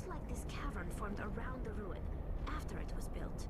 looks like this cavern formed around the ruin, after it was built.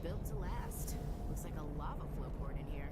Built to last. Looks like a lava flow port in here.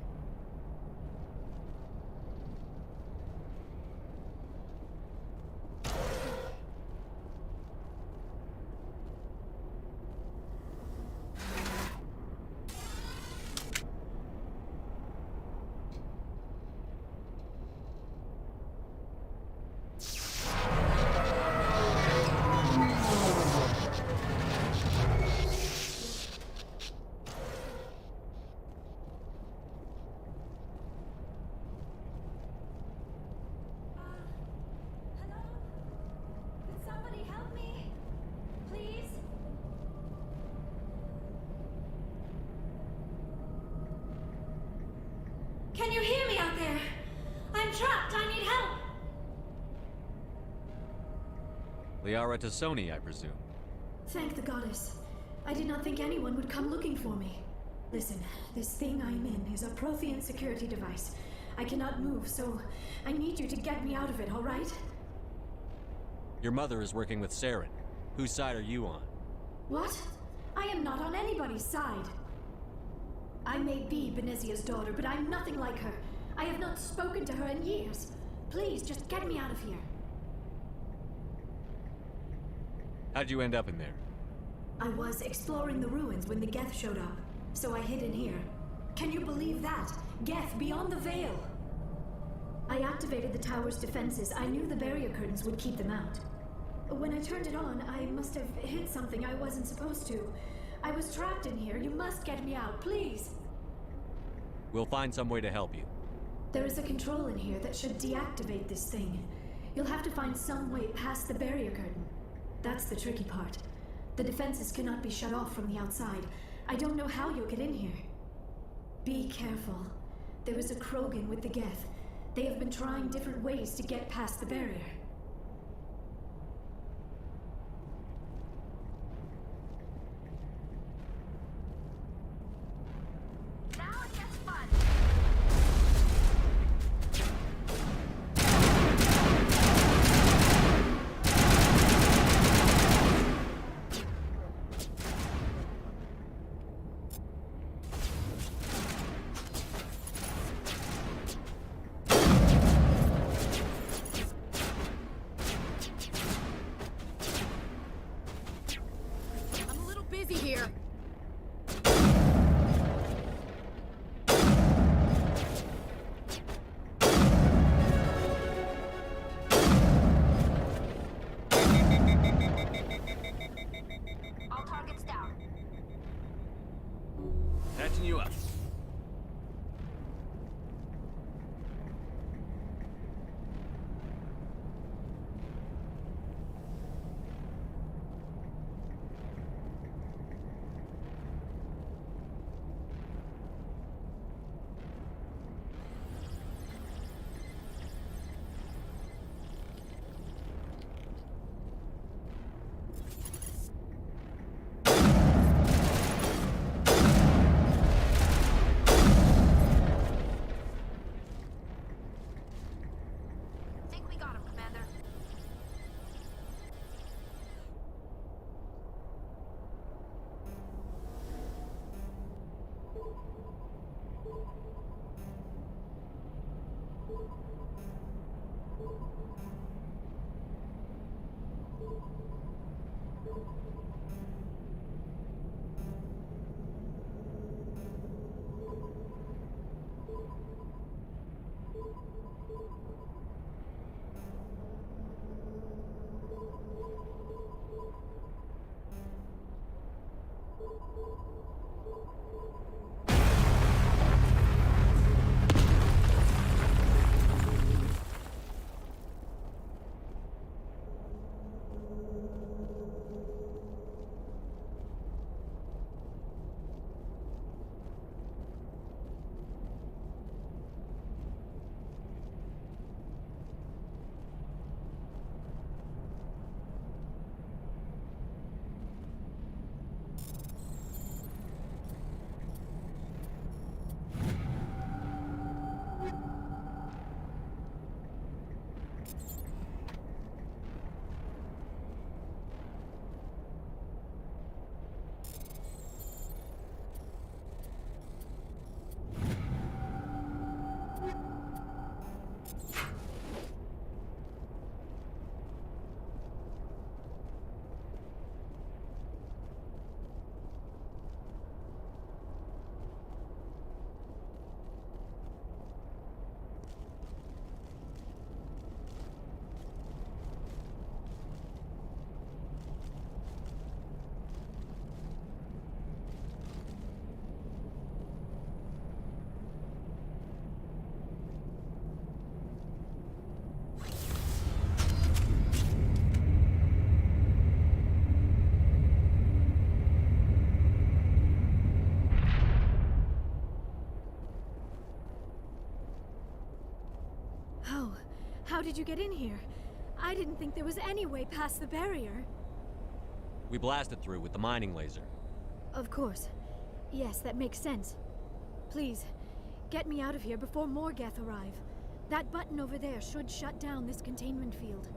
Can you hear me out there? I'm trapped. I need help. Liara to Sony, I presume. Thank the goddess. I did not think anyone would come looking for me. Listen, this thing I'm in is a Prothean security device. I cannot move, so I need you to get me out of it, all right? Your mother is working with Saren. Whose side are you on? What? I am not on anybody's side. I may be Benezia's daughter, but I'm nothing like her. I have not spoken to her in years. Please, just get me out of here. How'd you end up in there? I was exploring the ruins when the geth showed up, so I hid in here. Can you believe that? Geth beyond the veil! I activated the tower's defenses. I knew the barrier curtains would keep them out. When I turned it on, I must have hit something I wasn't supposed to. I was trapped in here. You must get me out, please. We'll find some way to help you. There is a control in here that should deactivate this thing. You'll have to find some way past the barrier curtain. That's the tricky part. The defenses cannot be shut off from the outside. I don't know how you'll get in here. Be careful. There is a Krogan with the geth. They have been trying different ways to get past the barrier. How did you get in here? I didn't think there was any way past the barrier. We blasted through with the mining laser. Of course. Yes, that makes sense. Please, get me out of here before more geth arrive. That button over there should shut down this containment field.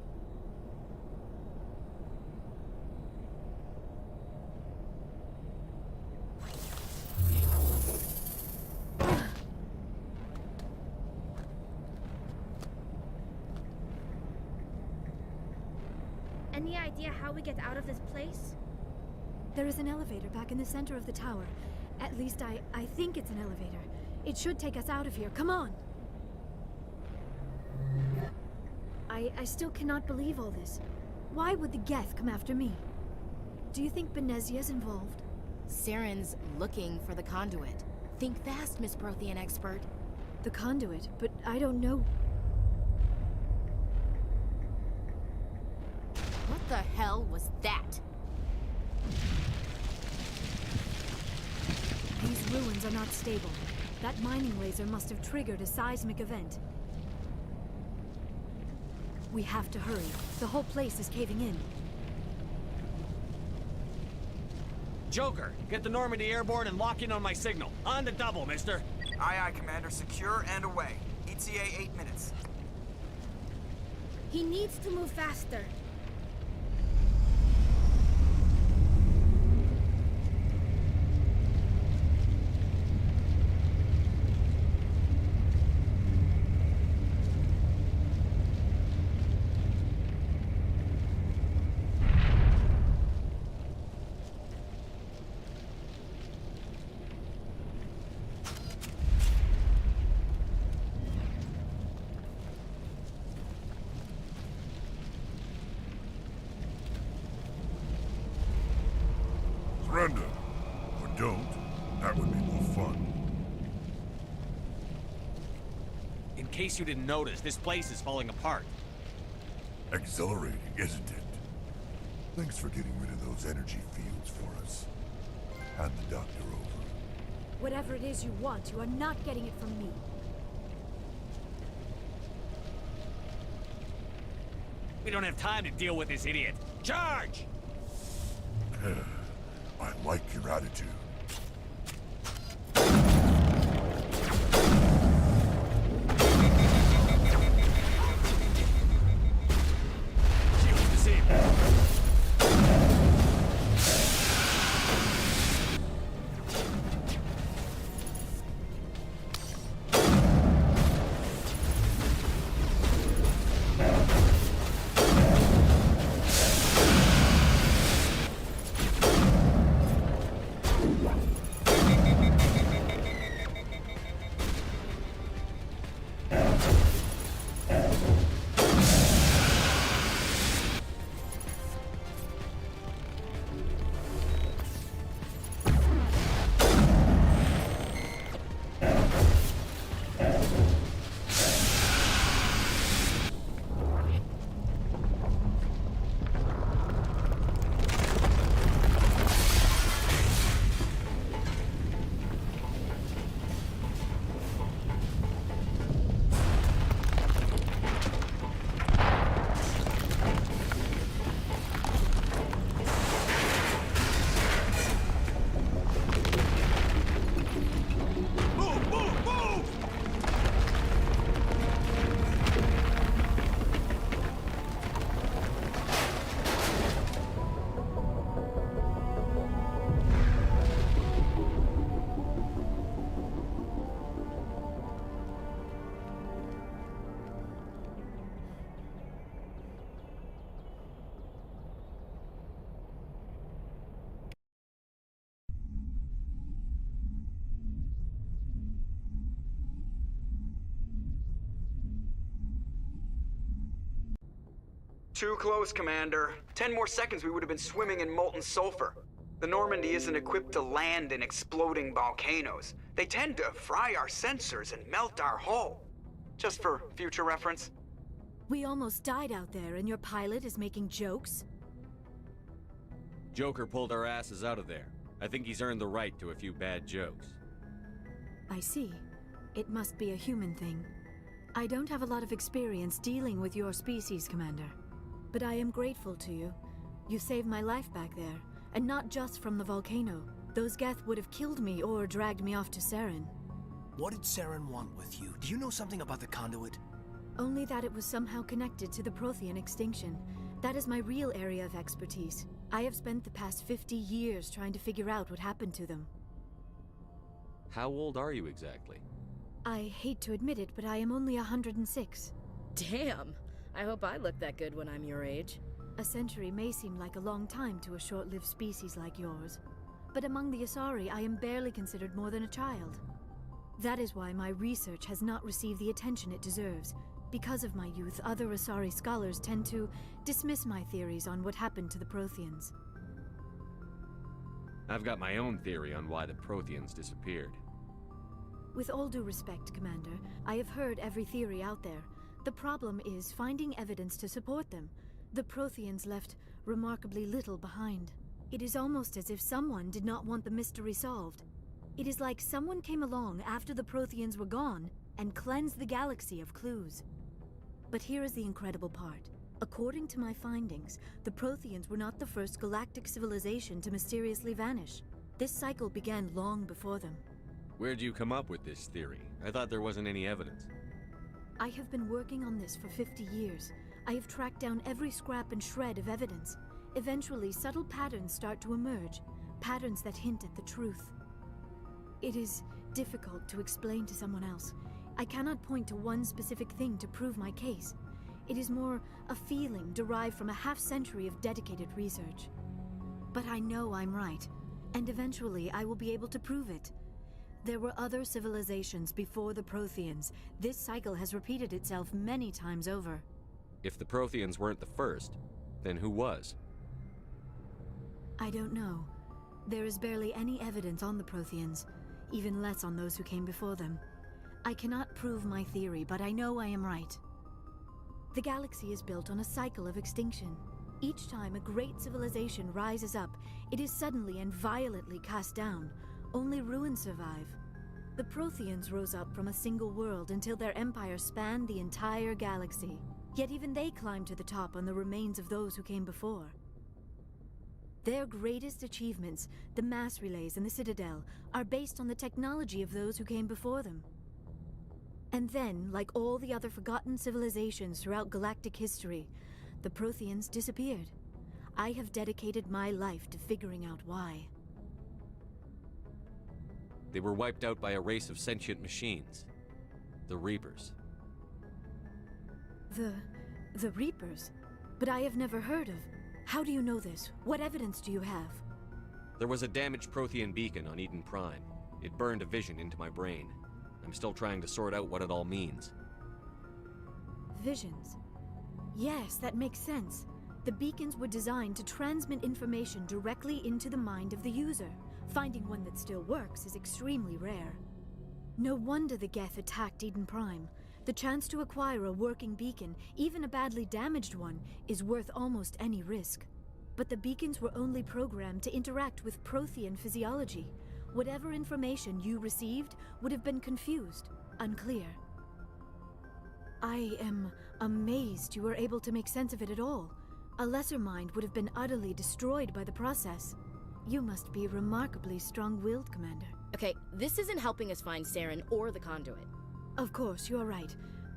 Any idea how we get out of this place? There is an elevator back in the center of the tower. At least I think it's an elevator. It should take us out of here. Come on! I still cannot believe all this. Why would the geth come after me? Do you think Benezia's involved? Saren's looking for the conduit. Think fast, Miss Prothean expert. The conduit? But I don't know. What the hell was that? These ruins are not stable. That mining laser must have triggered a seismic event. We have to hurry. The whole place is caving in. Joker, get the Normandy airborne and lock in on my signal. On the double, mister. Aye, aye, Commander. Secure and away. ETA 8 minutes. He needs to move faster. Surrender. Or don't. That would be more fun. In case you didn't notice, this place is falling apart. Exhilarating, isn't it? Thanks for getting rid of those energy fields for us. Hand the doctor over. Whatever it is you want, you are not getting it from me. We don't have time to deal with this idiot. Charge! I like your attitude. Shields disabled. Too close, Commander. 10 more seconds we would have been swimming in molten sulfur. The Normandy isn't equipped to land in exploding volcanoes. They tend to fry our sensors and melt our hull. Just for future reference. We almost died out there, and your pilot is making jokes? Joker pulled our asses out of there. I think he's earned the right to a few bad jokes. I see. It must be a human thing. I don't have a lot of experience dealing with your species, Commander. But I am grateful to you. You saved my life back there, and not just from the volcano. Those geth would have killed me or dragged me off to Saren. What did Saren want with you? Do you know something about the conduit? Only that it was somehow connected to the Prothean extinction. That is my real area of expertise. I have spent the past 50 years trying to figure out what happened to them. How old are you exactly? I hate to admit it, but I am only 106. Damn! I hope I look that good when I'm your age. A century may seem like a long time to a short-lived species like yours. But among the Asari, I am barely considered more than a child. That is why my research has not received the attention it deserves. Because of my youth, other Asari scholars tend to dismiss my theories on what happened to the Protheans. I've got my own theory on why the Protheans disappeared. With all due respect, Commander, I have heard every theory out there. The problem is finding evidence to support them. The Protheans left remarkably little behind. It is almost as if someone did not want the mystery solved. It is like someone came along after the Protheans were gone and cleansed the galaxy of clues. But here is the incredible part. According to my findings, the Protheans were not the first galactic civilization to mysteriously vanish. This cycle began long before them. Where'd you come up with this theory? I thought there wasn't any evidence. I have been working on this for 50 years. I have tracked down every scrap and shred of evidence. Eventually, subtle patterns start to emerge, patterns that hint at the truth. It is difficult to explain to someone else. I cannot point to one specific thing to prove my case. It is more a feeling derived from a half-century of dedicated research. But I know I'm right, and eventually I will be able to prove it. There were other civilizations before the Protheans. This cycle has repeated itself many times over. If the Protheans weren't the first, then who was? I don't know. There is barely any evidence on the Protheans, even less on those who came before them. I cannot prove my theory, but I know I am right. The galaxy is built on a cycle of extinction. Each time a great civilization rises up, it is suddenly and violently cast down. Only ruins survive. The Protheans rose up from a single world until their empire spanned the entire galaxy. Yet even they climbed to the top on the remains of those who came before. Their greatest achievements, the mass relays and the Citadel, are based on the technology of those who came before them. And then, like all the other forgotten civilizations throughout galactic history, the Protheans disappeared. I have dedicated my life to figuring out why. They were wiped out by a race of sentient machines. The Reapers. The Reapers? But I have never heard of. How do you know this? What evidence do you have? There was a damaged Prothean beacon on Eden Prime. It burned a vision into my brain. I'm still trying to sort out what it all means. Visions. Yes, that makes sense. The beacons were designed to transmit information directly into the mind of the user. Finding one that still works is extremely rare. No wonder the geth attacked Eden Prime. The chance to acquire a working beacon, even a badly damaged one, is worth almost any risk. But the beacons were only programmed to interact with Prothean physiology. Whatever information you received would have been confused, unclear. I am amazed you were able to make sense of it at all. A lesser mind would have been utterly destroyed by the process. You must be remarkably strong-willed, Commander. Okay, this isn't helping us find Saren or the conduit. Of course, you are right.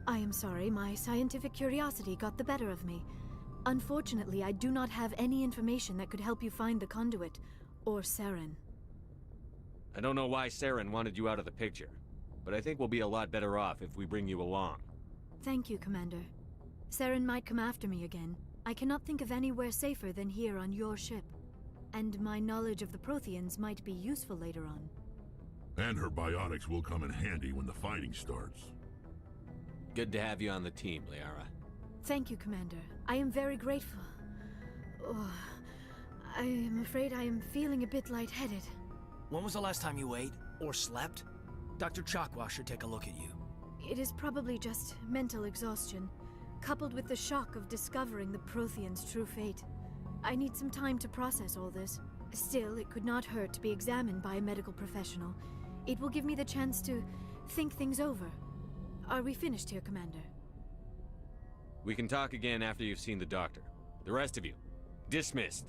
I am sorry, my scientific curiosity got the better of me. Unfortunately, I do not have any information that could help you find the conduit, or Saren. I don't know why Saren wanted you out of the picture, but I think we'll be a lot better off if we bring you along. Thank you, Commander. Saren might come after me again. I cannot think of anywhere safer than here on your ship. And my knowledge of the Protheans might be useful later on. And her biotics will come in handy when the fighting starts. Good to have you on the team, Liara. Thank you, Commander. I am very grateful. Oh, I am afraid I am feeling a bit lightheaded. When was the last time you ate or slept? Dr. Chakwa should take a look at you. It is probably just mental exhaustion, coupled with the shock of discovering the Protheans' true fate. I need some time to process all this. Still, it could not hurt to be examined by a medical professional. It will give me the chance to think things over. Are we finished here, Commander? We can talk again after you've seen the doctor. The rest of you, dismissed.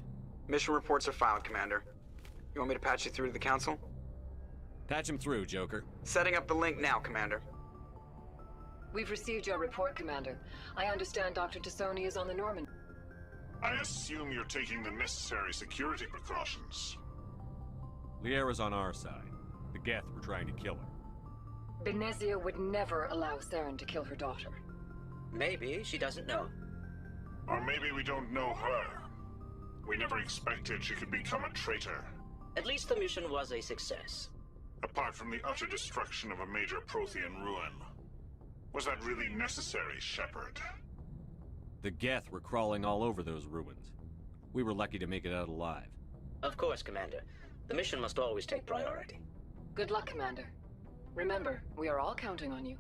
Mission reports are filed, Commander. You want me to patch you through to the Council? Patch him through, Joker. Setting up the link now, Commander. We've received your report, Commander. I understand Dr. Tassoni is on the Normandy. I assume you're taking the necessary security precautions. Liara's on our side. The Geth were trying to kill her. Benezia would never allow Saren to kill her daughter. Maybe she doesn't know. Or maybe we don't know her. We never expected she could become a traitor. At least the mission was a success. Apart from the utter destruction of a major Prothean ruin. Was that really necessary, Shepard? The Geth were crawling all over those ruins. We were lucky to make it out alive. Of course, Commander. The mission must always take priority. Good luck, Commander. Remember, we are all counting on you.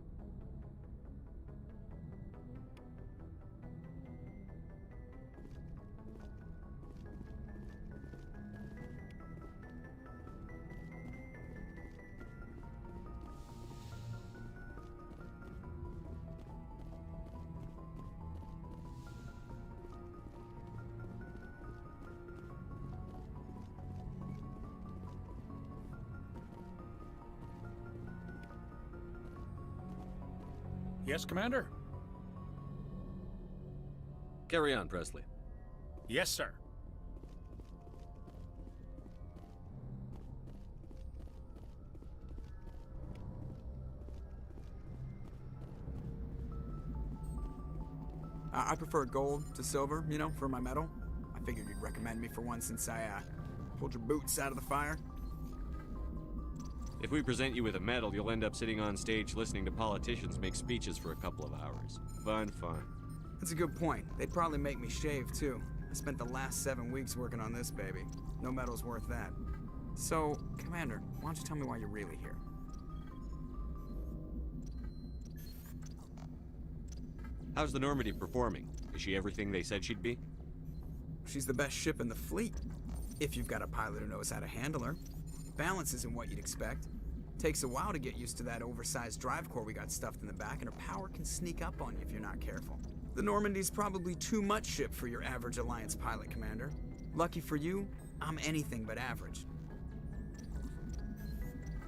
Yes, Commander? Carry on, Presley. Yes, sir. I prefer gold to silver, you know, for my medal. I figured you'd recommend me for one since I pulled your boots out of the fire. If we present you with a medal, you'll end up sitting on stage listening to politicians make speeches for a couple of hours. Fun. That's a good point. They'd probably make me shave, too. I spent the last 7 weeks working on this baby. No medal's worth that. So, Commander, why don't you tell me why you're really here? How's the Normandy performing? Is she everything they said she'd be? She's the best ship in the fleet, if you've got a pilot who knows how to handle her. Balance isn't what you'd expect. Takes a while to get used to that oversized drive core we got stuffed in the back, and her power can sneak up on you if you're not careful. The Normandy's probably too much ship for your average Alliance pilot, Commander. Lucky for you, I'm anything but average.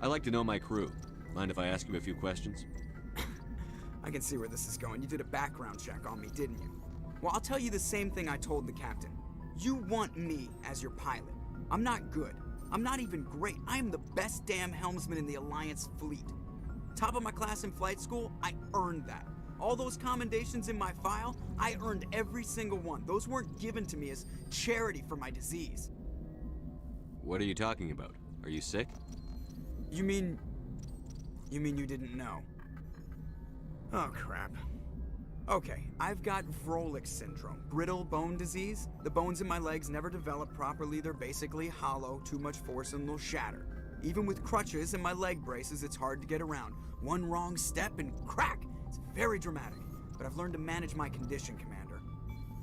I like to know my crew. Mind if I ask you a few questions? I can see where this is going. You did a background check on me, didn't you? Well, I'll tell you the same thing I told the captain. You want me as your pilot. I'm not good. I'm not even great. I am the best damn helmsman in the Alliance fleet. Top of my class in flight school, I earned that. All those commendations in my file, I earned every single one. Those weren't given to me as charity for my disease. What are you talking about? Are you sick? You mean you didn't know? Oh, crap. Okay, I've got Vrolik syndrome, brittle bone disease. The bones in my legs never develop properly. They're basically hollow, too much force and they'll shatter. Even with crutches and my leg braces, it's hard to get around. One wrong step and crack! It's very dramatic, but I've learned to manage my condition, Commander.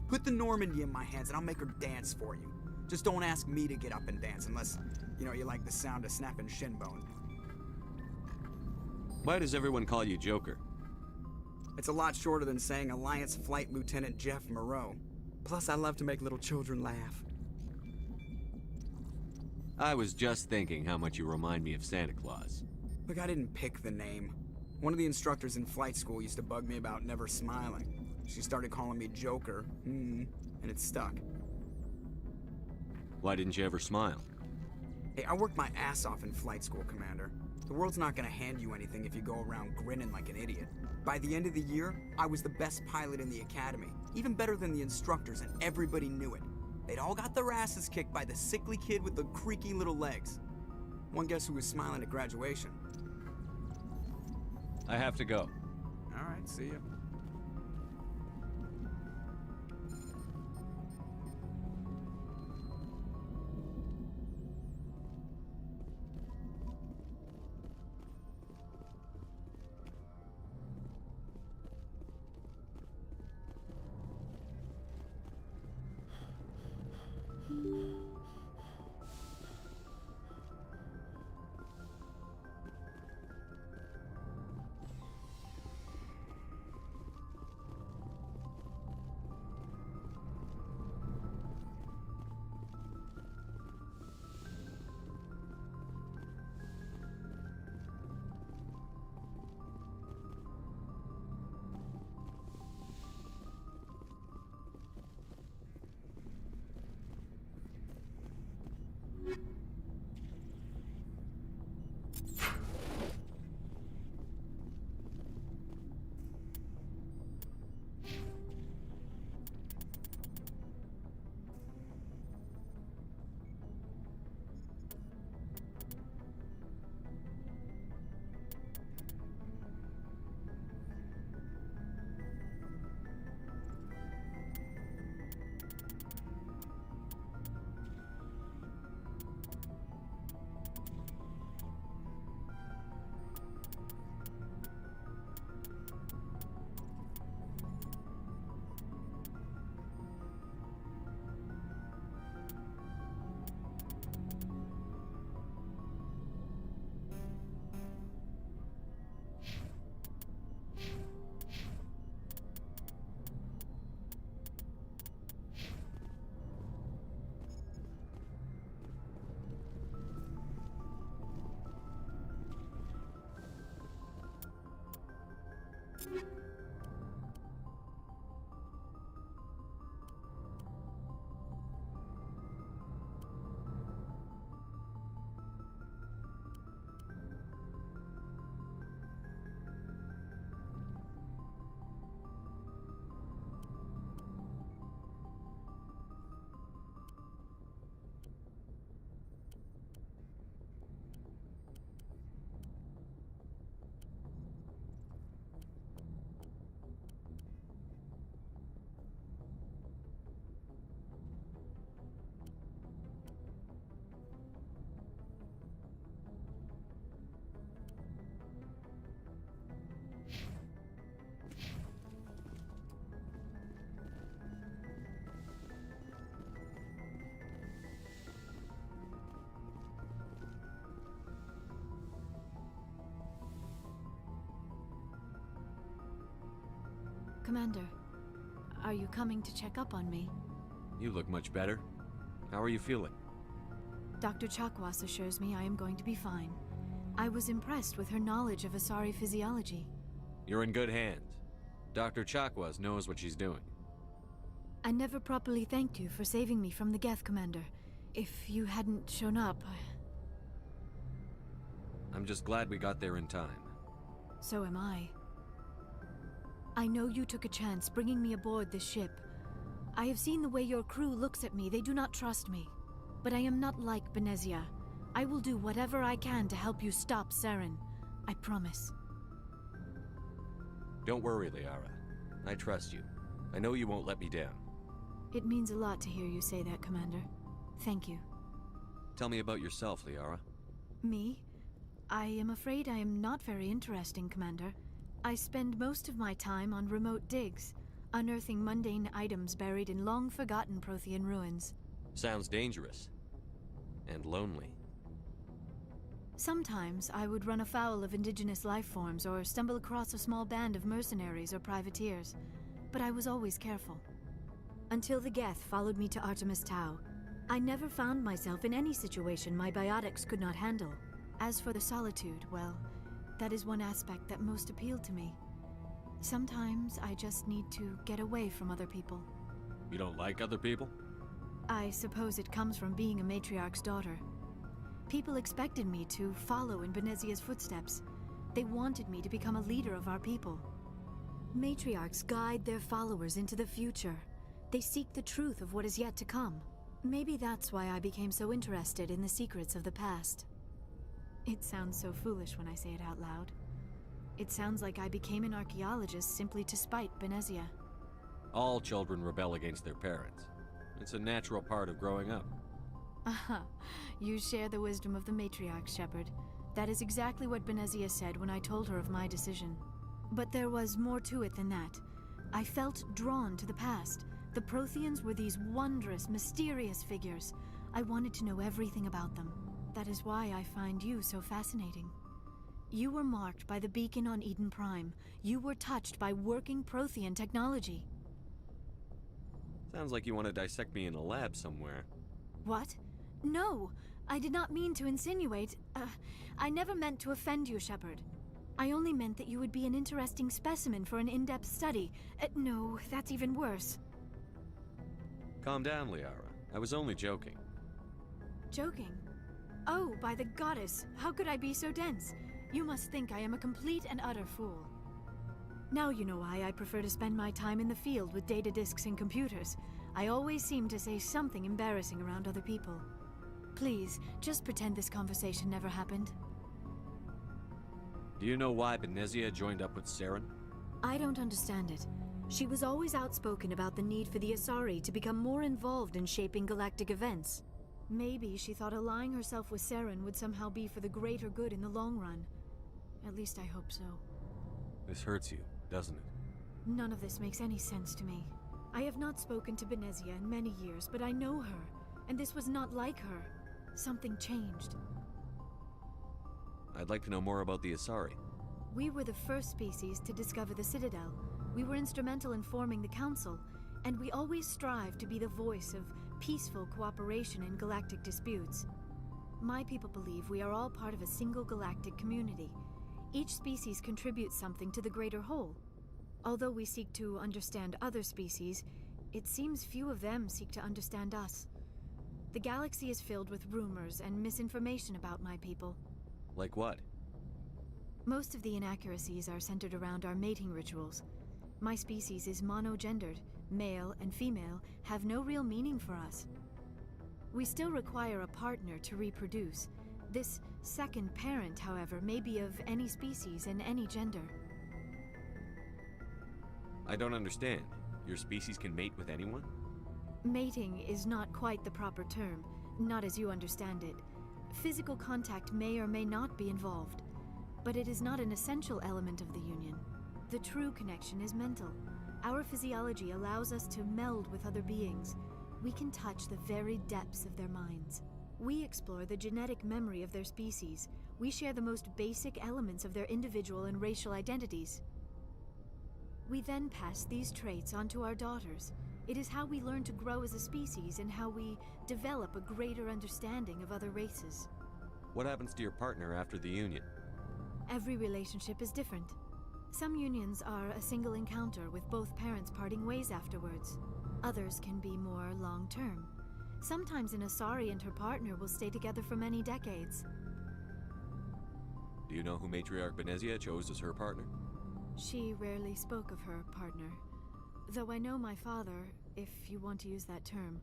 Put the Normandy in my hands and I'll make her dance for you. Just don't ask me to get up and dance unless, you like the sound of snapping shin bones. Why does everyone call you Joker? It's a lot shorter than saying Alliance Flight Lieutenant Jeff Moreau. Plus, I love to make little children laugh. I was just thinking how much you remind me of Santa Claus. Look, I didn't pick the name. One of the instructors in flight school used to bug me about never smiling. She started calling me Joker, and it stuck. Why didn't you ever smile? Hey, I worked my ass off in flight school, Commander. The world's not gonna hand you anything if you go around grinning like an idiot. By the end of the year, I was the best pilot in the academy, even better than the instructors, and everybody knew it. They'd all got their asses kicked by the sickly kid with the creaky little legs. One guess who was smiling at graduation? I have to go. All right, see ya. Commander, are you coming to check up on me? You look much better. How are you feeling? Dr. Chakwas assures me I am going to be fine. I was impressed with her knowledge of Asari physiology. You're in good hands. Dr. Chakwas knows what she's doing. I never properly thanked you for saving me from the geth, Commander. If you hadn't shown up, I'm just glad we got there in time. So am I. I know you took a chance bringing me aboard this ship. I have seen the way your crew looks at me. They do not trust me. But I am not like Benezia. I will do whatever I can to help you stop Saren. I promise. Don't worry, Liara. I trust you. I know you won't let me down. It means a lot to hear you say that, Commander. Thank you. Tell me about yourself, Liara. Me? I am afraid I am not very interesting, Commander. I spend most of my time on remote digs, unearthing mundane items buried in long-forgotten Prothean ruins. Sounds dangerous. And lonely. Sometimes I would run afoul of indigenous life forms or stumble across a small band of mercenaries or privateers, but I was always careful. Until the geth followed me to Artemis Tau, I never found myself in any situation my biotics could not handle. As for the solitude, well, that is one aspect that most appealed to me. Sometimes I just need to get away from other people. You don't like other people? I suppose it comes from being a matriarch's daughter. People expected me to follow in Benezia's footsteps. They wanted me to become a leader of our people. Matriarchs guide their followers into the future. They seek the truth of what is yet to come. Maybe that's why I became so interested in the secrets of the past. It sounds so foolish when I say it out loud. It sounds like I became an archaeologist simply to spite Benezia. All children rebel against their parents. It's a natural part of growing up. Aha, you share the wisdom of the matriarch, Shepard. That is exactly what Benezia said when I told her of my decision. But there was more to it than that. I felt drawn to the past. The Protheans were these wondrous, mysterious figures. I wanted to know everything about them. That is why I find you so fascinating. You were marked by the beacon on Eden Prime. You were touched by working Prothean technology. Sounds like you want to dissect me in a lab somewhere. What? No! I did not mean to insinuate. I never meant to offend you, Shepard. I only meant that you would be an interesting specimen for an in-depth study. No, that's even worse. Calm down, Liara. I was only joking. Joking? Oh, by the goddess, how could I be so dense? You must think I am a complete and utter fool. Now you know why I prefer to spend my time in the field with data disks and computers. I always seem to say something embarrassing around other people. Please, just pretend this conversation never happened. Do you know why Benezia joined up with Saren? I don't understand it. She was always outspoken about the need for the Asari to become more involved in shaping galactic events. Maybe she thought allying herself with Saren would somehow be for the greater good in the long run. At least I hope so. This hurts you, doesn't it? None of this makes any sense to me. I have not spoken to Benezia in many years, but I know her, and this was not like her. Something changed. I'd like to know more about the Asari. We were the first species to discover the Citadel. We were instrumental in forming the Council, and we always strive to be the voice of peaceful cooperation in galactic disputes. My people believe we are all part of a single galactic community. Each species contributes something to the greater whole. Although we seek to understand other species, it seems few of them seek to understand us. The galaxy is filled with rumors and misinformation about my people. Like what? Most of the inaccuracies are centered around our mating rituals. My species is monogendered. Male and female have no real meaning for us. We still require a partner to reproduce. This second parent, however, may be of any species and any gender. I don't understand. Your species can mate with anyone? Mating is not quite the proper term, not as you understand it. Physical contact may or may not be involved, but it is not an essential element of the union. The true connection is mental. Our physiology allows us to meld with other beings. We can touch the very depths of their minds. We explore the genetic memory of their species. We share the most basic elements of their individual and racial identities. We then pass these traits on to our daughters. It is how we learn to grow as a species and how we develop a greater understanding of other races. What happens to your partner after the union? Every relationship is different. Some unions are a single encounter with both parents parting ways afterwards. Others can be more long-term. Sometimes an Asari and her partner will stay together for many decades. Do you know who Matriarch Benezia chose as her partner? She rarely spoke of her partner. Though I know my father, if you want to use that term,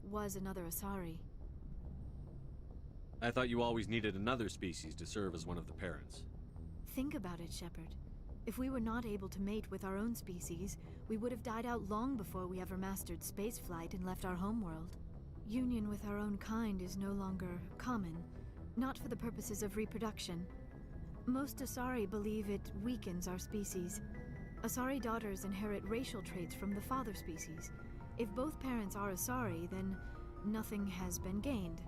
was another Asari. I thought you always needed another species to serve as one of the parents. Think about it, Shepard. If we were not able to mate with our own species, we would have died out long before we ever mastered spaceflight and left our homeworld. Union with our own kind is no longer common, not for the purposes of reproduction. Most Asari believe it weakens our species. Asari daughters inherit racial traits from the father species. If both parents are Asari, then nothing has been gained,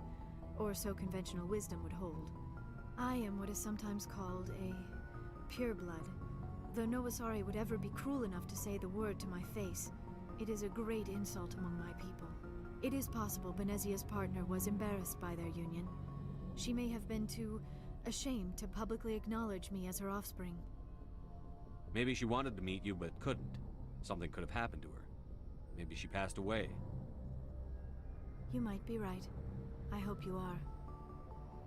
or so conventional wisdom would hold. I am what is sometimes called a pureblood. Though no Asari would ever be cruel enough to say the word to my face, it is a great insult among my people. It is possible Benezia's partner was embarrassed by their union. She may have been too ashamed to publicly acknowledge me as her offspring. Maybe she wanted to meet you but couldn't. Something could have happened to her. Maybe she passed away. You might be right. I hope you are.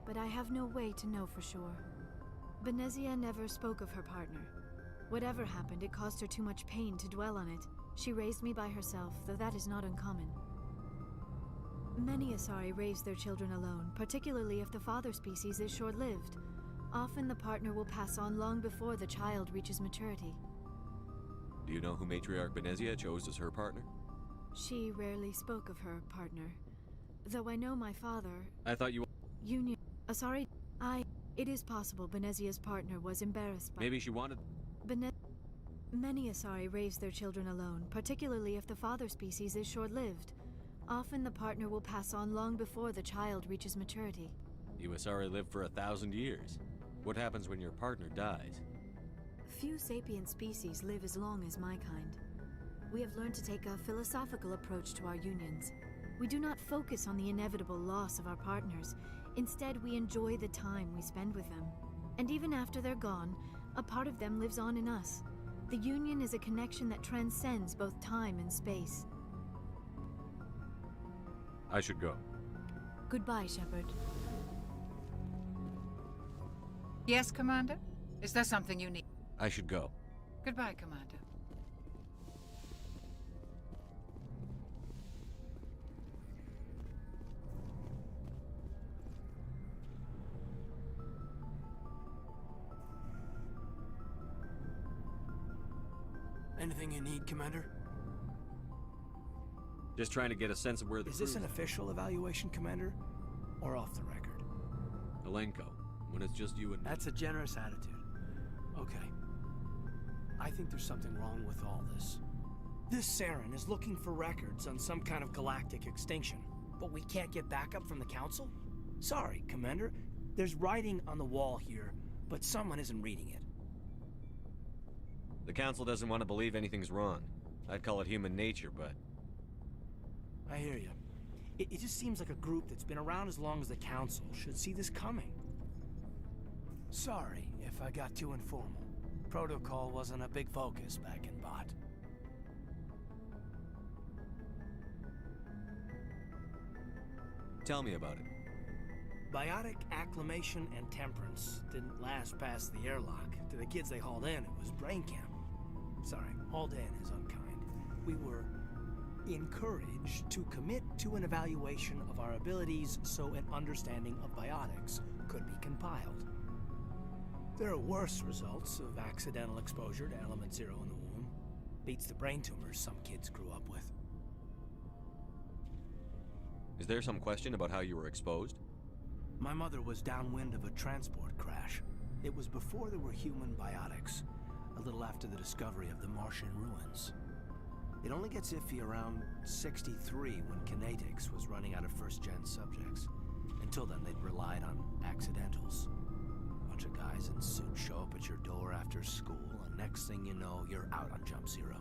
But I have no way to know for sure. Benezia never spoke of her partner. Whatever happened, it caused her too much pain to dwell on it. She raised me by herself, though that is not uncommon. Many Asari raise their children alone, particularly if the father species is short-lived. Often the partner will pass on long before the child reaches maturity. Do you know who Matriarch Benezia chose as her partner? She rarely spoke of her partner. Though I know my father... I thought you... Union... Asari... It is possible Benezia's partner was embarrassed by... Maybe she wanted... Many Asari raise their children alone, particularly if the father species is short-lived. Often the partner will pass on long before the child reaches maturity. You Asari live for 1,000 years. What happens when your partner dies? Few sapient species live as long as my kind. We have learned to take a philosophical approach to our unions. We do not focus on the inevitable loss of our partners. Instead, we enjoy the time we spend with them. And even after they're gone, a part of them lives on in us. The union is a connection that transcends both time and space. I should go. Goodbye, Shepard. Yes, Commander? Is there something you need? I should go. Goodbye, Commander. Anything you need, Commander? Just trying to get a sense of where the Is this an official evaluation, Commander? Or off the record? Alenko, when it's just you and me. That's a generous attitude. Okay. I think there's something wrong with all this. This Saren is looking for records on some kind of galactic extinction, but we can't get backup from the Council? Sorry, Commander. There's writing on the wall here, but someone isn't reading it. The Council doesn't want to believe anything's wrong. I'd call it human nature, but... I hear you. It just seems like a group that's been around as long as the Council should see this coming. Sorry if I got too informal. Protocol wasn't a big focus back in Bot. Tell me about it. Biotic acclimation and temperance didn't last past the airlock. To the kids they hauled in, it was brain camp. Sorry, hauled in is unkind. We were encouraged to commit to an evaluation of our abilities so an understanding of biotics could be compiled. There are worse results of accidental exposure to element 0 in the womb. Beats the brain tumors some kids grew up with. Is there some question about how you were exposed? My mother was downwind of a transport crash. It was before there were human biotics, a little after the discovery of the Martian ruins. It only gets iffy around 63 when kinetics was running out of first-gen subjects. Until then, they'd relied on accidentals. Bunch of guys in suits show up at your door after school, and next thing you know, you're out on Jump Zero.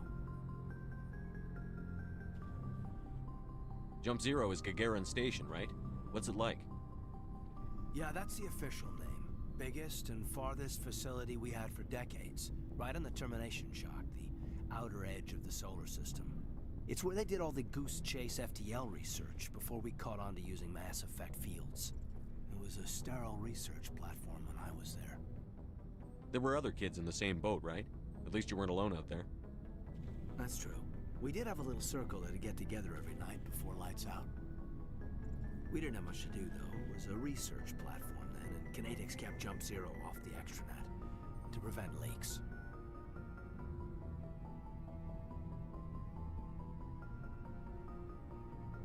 Jump Zero is Gagarin Station, right? What's it like? Yeah, that's the official name. Biggest and farthest facility we had for decades. Right on the termination shock, the outer edge of the solar system. It's where they did all the Goose Chase FTL research before we caught on to using mass effect fields. It was a sterile research platform when I was there. There were other kids in the same boat, right? At least you weren't alone out there. That's true. We did have a little circle that'd get together every night before lights out. We didn't have much to do, though. It was a research platform then, and kinetics kept Jump Zero off the extranet to prevent leaks.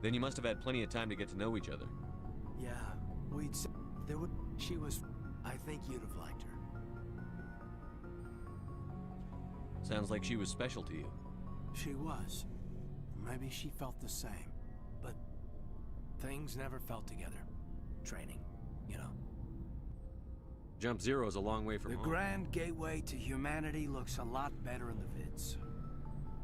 Then you must have had plenty of time to get to know each other. Yeah, there would... She was... I think you'd have liked her. Sounds like she was special to you. She was. Maybe she felt the same. But things never felt together. Training, you know. Jump Zero's a long way from home. The grand gateway to humanity looks a lot better in the vids.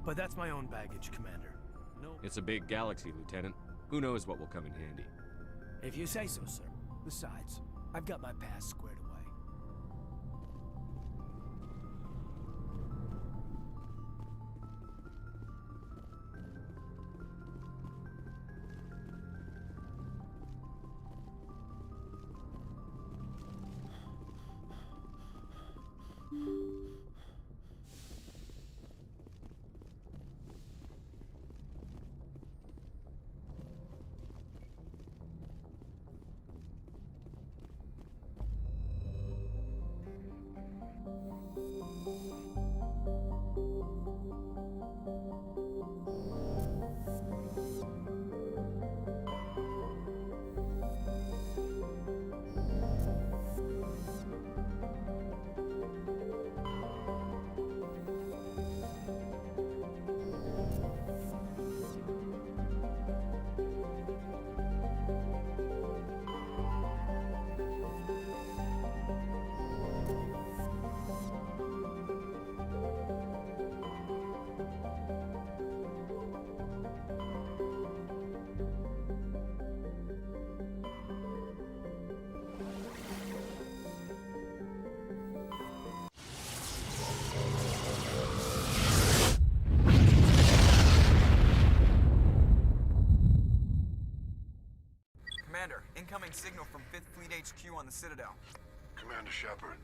But that's my own baggage, Commander. No. It's a big galaxy, Lieutenant. Who knows what will come in handy? If you say so, sir. Besides, I've got my past squared away. Incoming signal from 5th Fleet HQ on the Citadel. Commander Shepard,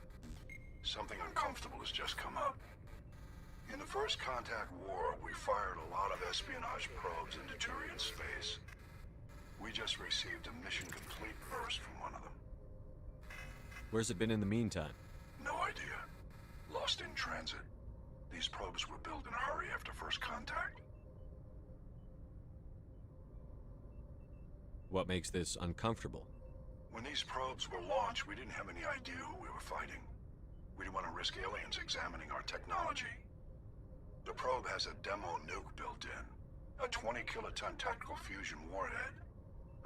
something uncomfortable has just come up. In the First Contact War, we fired a lot of espionage probes into Turian space. We just received a mission complete burst from one of them. Where's it been in the meantime? No idea. Lost in transit. These probes were built in a hurry after First Contact. What makes this uncomfortable? When these probes were launched, we didn't have any idea who we were fighting. We didn't want to risk aliens examining our technology. The probe has a demo nuke built in. A 20-kiloton tactical fusion warhead.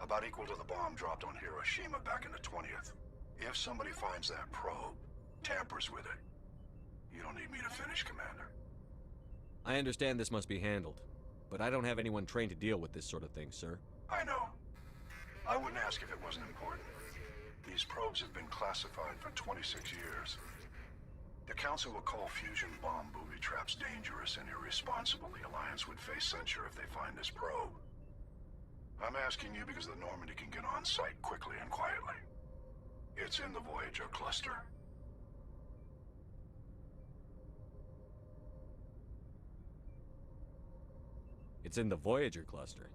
About equal to the bomb dropped on Hiroshima back in the 20th. If somebody finds that probe, tampers with it, you don't need me to finish, Commander. I understand this must be handled, but I don't have anyone trained to deal with this sort of thing, sir. I know. I wouldn't ask if it wasn't important. These probes have been classified for 26 years. The Council will call fusion bomb booby traps dangerous and irresponsible. The Alliance would face censure if they find this probe. I'm asking you because the Normandy can get on site quickly and quietly. It's in the Voyager cluster. It's in the Voyager cluster.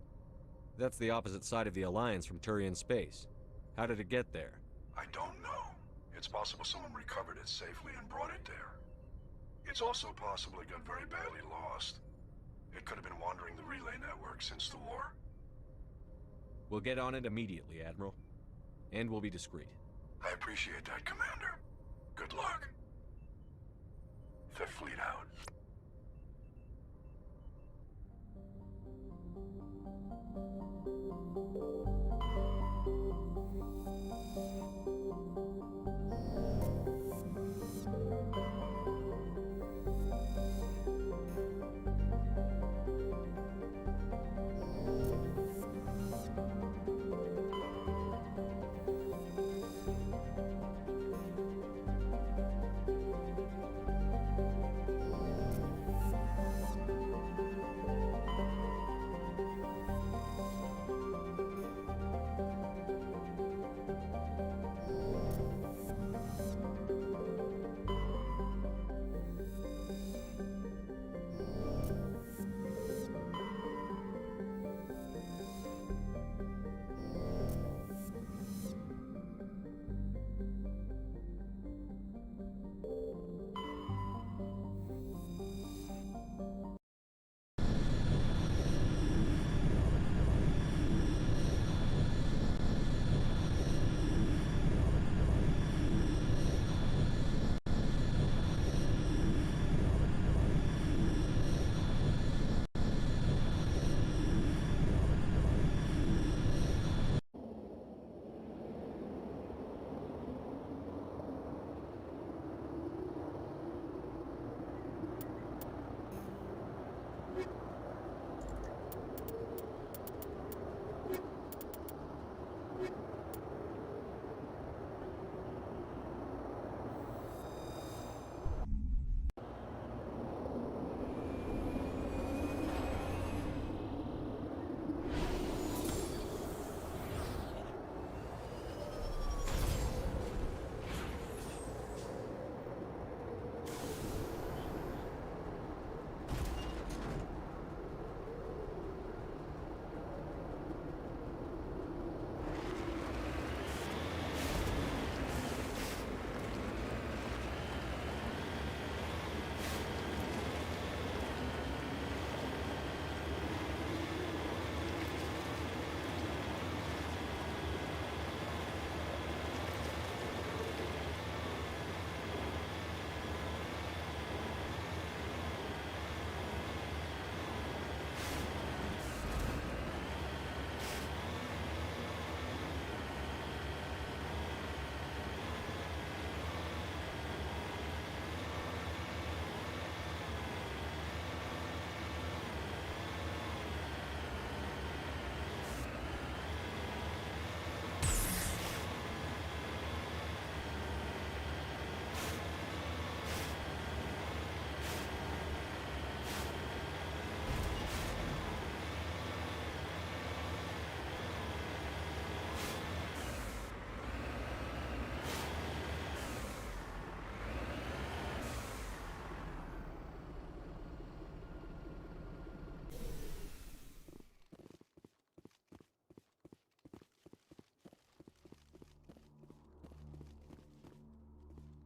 That's the opposite side of the Alliance from Turian space. How did it get there? I don't know. It's possible someone recovered it safely and brought it there. It's also possible it got very badly lost. It could have been wandering the relay network since the war. We'll get on it immediately, Admiral. And we'll be discreet. I appreciate that, Commander. Good luck. Fifth Fleet out.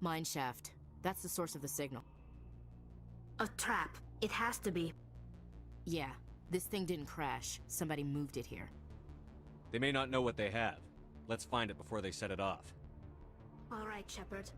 Mine shaft. That's the source of the signal. A trap. It has to be. Yeah, this thing didn't crash. Somebody moved it here. They may not know what they have. Let's find it before they set it off. All right, Shepard.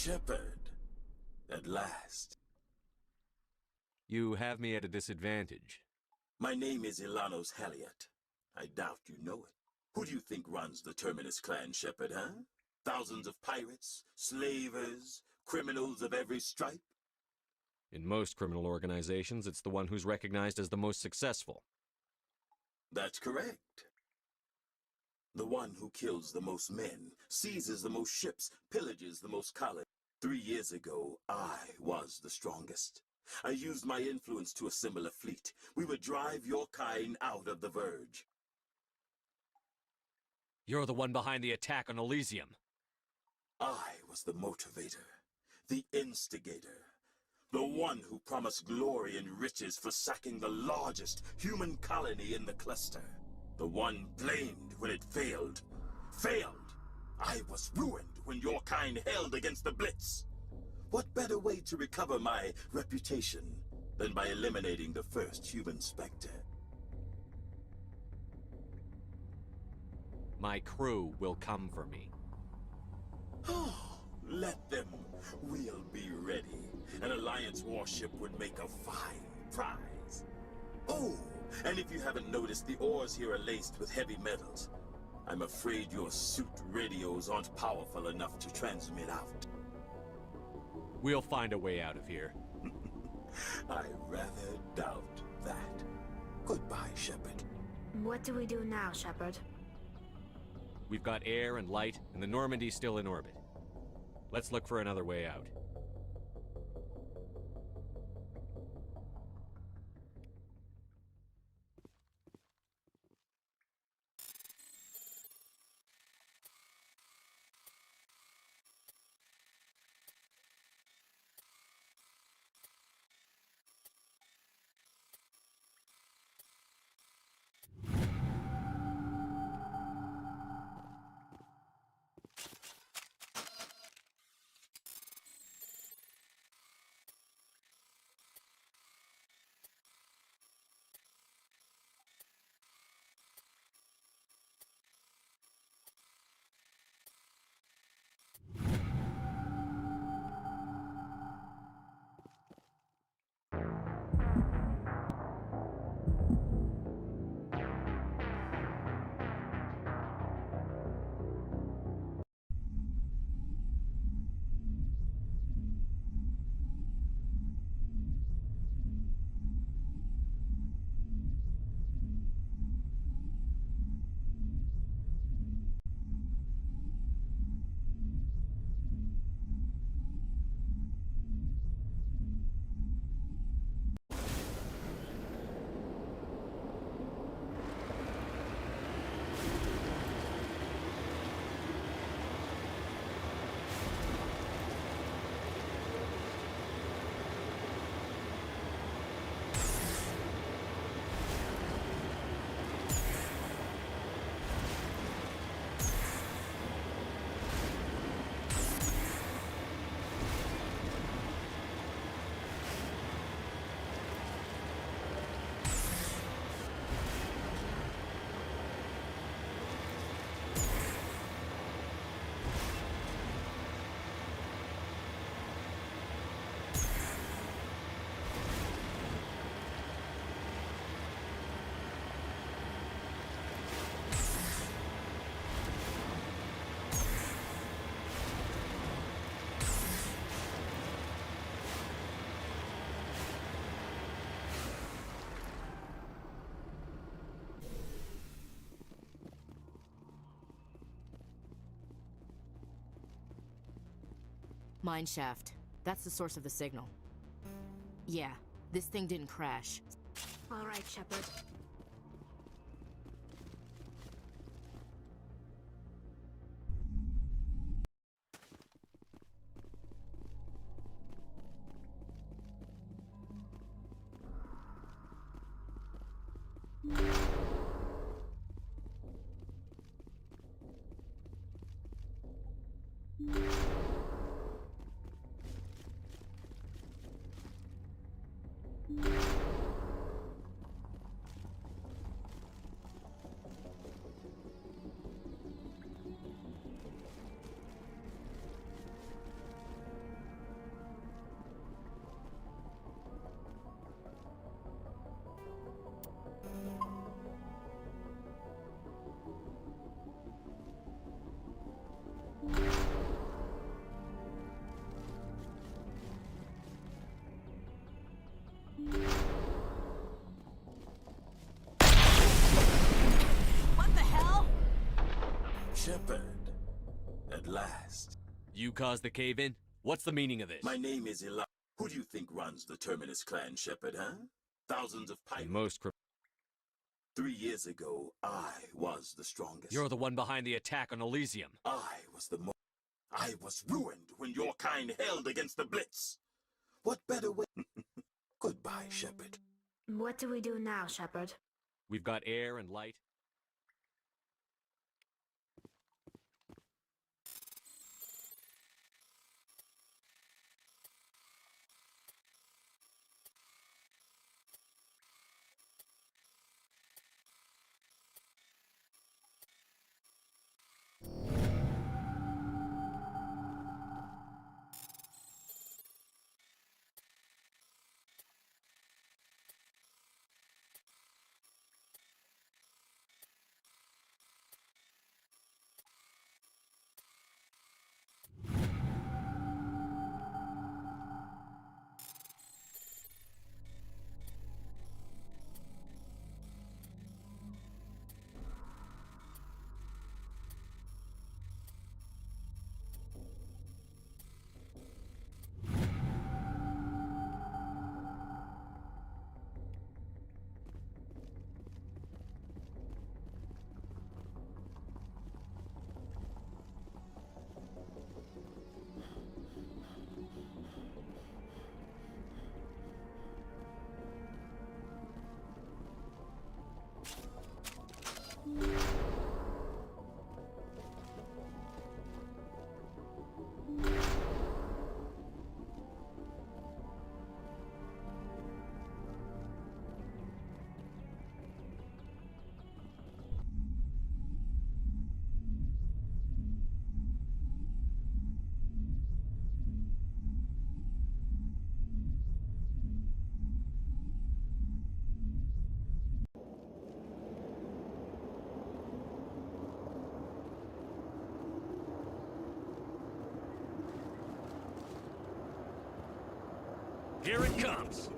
Shepard. At last. You have me at a disadvantage. My name is Ilanos Haliot. I doubt you know it. Who do you think runs the Terminus clan, Shepard, huh? Thousands of pirates, slavers, criminals of every stripe? In most criminal organizations, it's the one who's recognized as the most successful. That's correct. The one who kills the most men, seizes the most ships, pillages the most colonies. 3 years ago, I was the strongest. I used my influence to assemble a fleet. We would drive your kind out of the Verge. You're the one behind the attack on Elysium. I was the motivator, the instigator, the one who promised glory and riches for sacking the largest human colony in the cluster. The one blamed when it failed. Failed! I was ruined when your kind held against the Blitz. What better way to recover my reputation than by eliminating the first human Spectre? My crew will come for me. Oh, let them. We'll be ready. An Alliance warship would make a fine prize. Oh, and if you haven't noticed, the ores here are laced with heavy metals. I'm afraid your suit radios aren't powerful enough to transmit out. We'll find a way out of here. I rather doubt that. Goodbye, Shepard. What do we do now, Shepard? We've got air and light, and the Normandy's still in orbit. Let's look for another way out. Mine shaft. That's the source of the signal. Yeah, this thing didn't crash. All right, Shepard. Shepard. At last. You caused the cave-in? What's the meaning of this? My name is Liara. Who do you think runs the Terminus clan, Shepard, huh? Thousands of pilots. Most 3 years ago, I was the strongest. You're the one behind the attack on Elysium. I was ruined when your kind held against the Blitz. What better way? Goodbye, Shepard. What do we do now, Shepard? We've got air and light. Here it comes!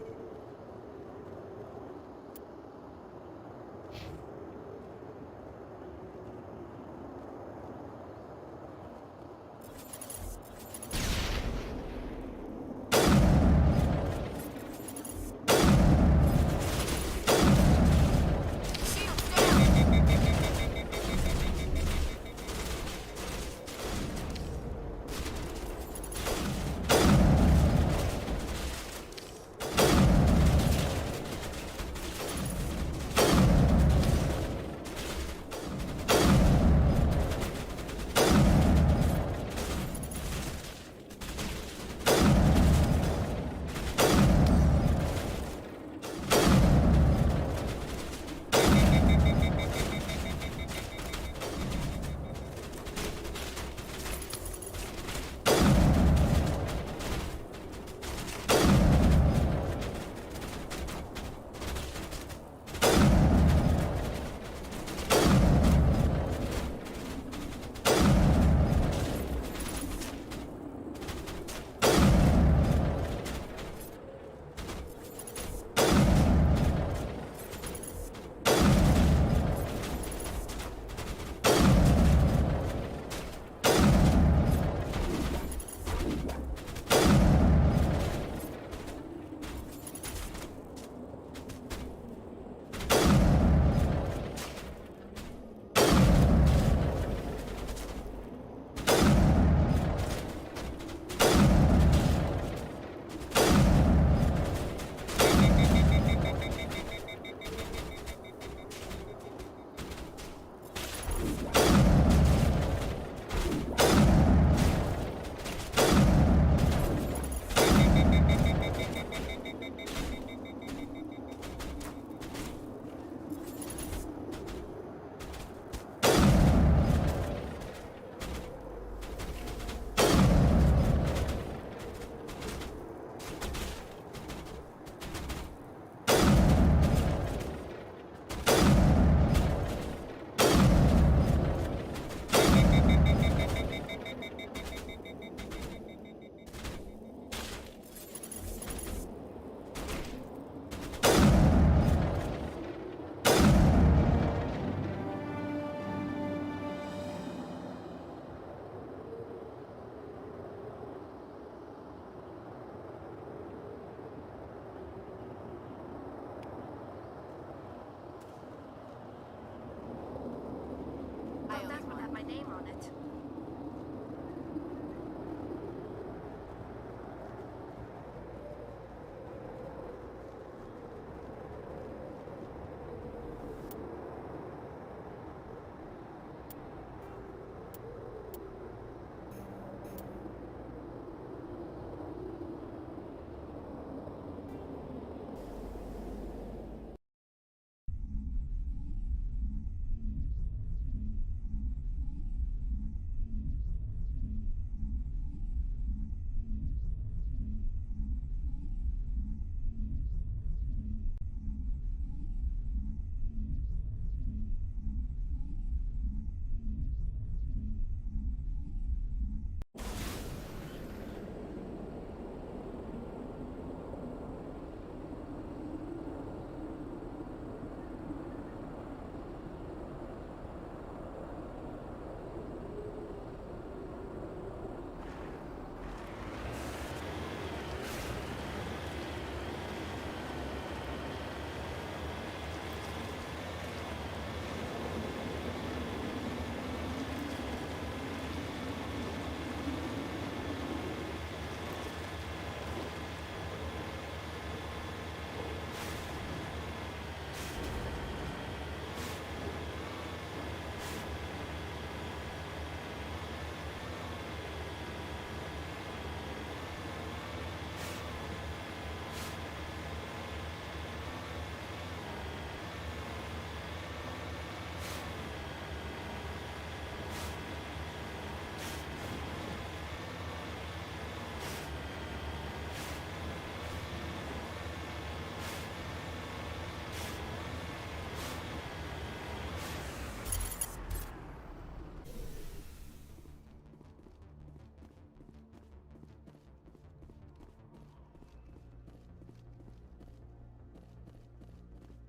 planet.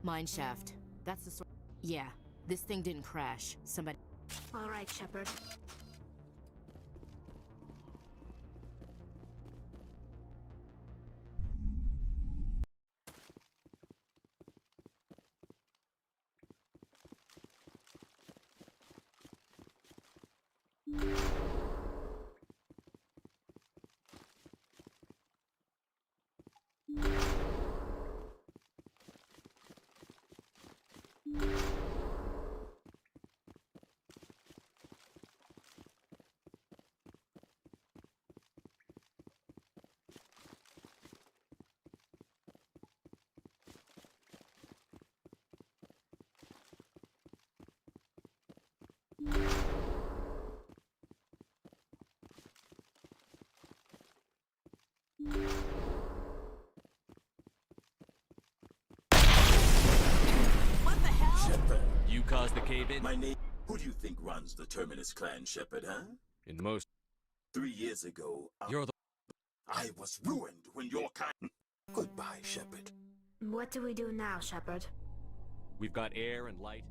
Mine shaft. That's the sort. Yeah, this thing didn't crash. Somebody. All right, Shepard. Shepard. You caused the cave-in? My name... Who do you think runs the Terminus clan, Shepard, huh? In most... 3 years ago... You're the... I was ruined when your kind... Goodbye, Shepard. What do we do now, Shepard? We've got air and light.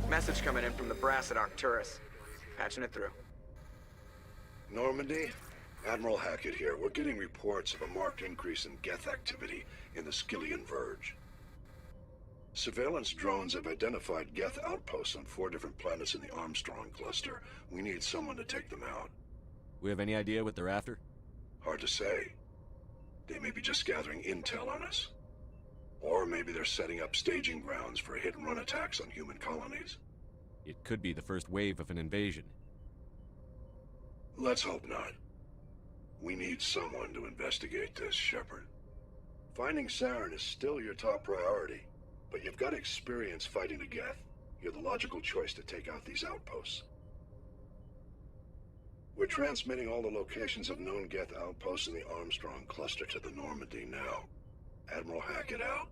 Message coming in from the brass at Arcturus. Patching it through. Normandy? Admiral Hackett here. We're getting reports of a marked increase in geth activity in the Skillian Verge. Surveillance drones have identified geth outposts on 4 different planets in the Armstrong cluster. We need someone to take them out. We have any idea what they're after? Hard to say. They may be just gathering intel on us. Or maybe they're setting up staging grounds for hit-and-run attacks on human colonies. It could be the first wave of an invasion. Let's hope not. We need someone to investigate this, Shepard. Finding Saren is still your top priority, but you've got experience fighting the geth. You're the logical choice to take out these outposts. We're transmitting all the locations of known geth outposts in the Armstrong cluster to the Normandy now. Admiral, hack it out.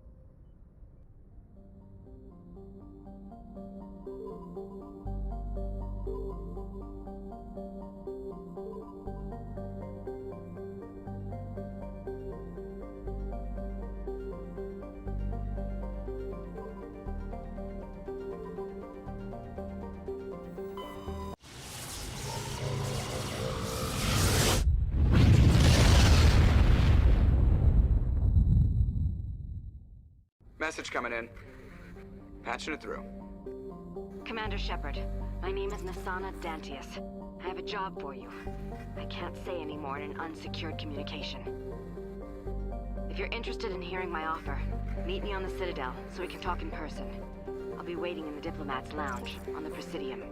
Message coming in. Patching it through. Commander Shepard, my name is Nasana Dantius. I have a job for you. I can't say any more in an unsecured communication. If you're interested in hearing my offer, meet me on the Citadel so we can talk in person. I'll be waiting in the Diplomat's Lounge on the Presidium.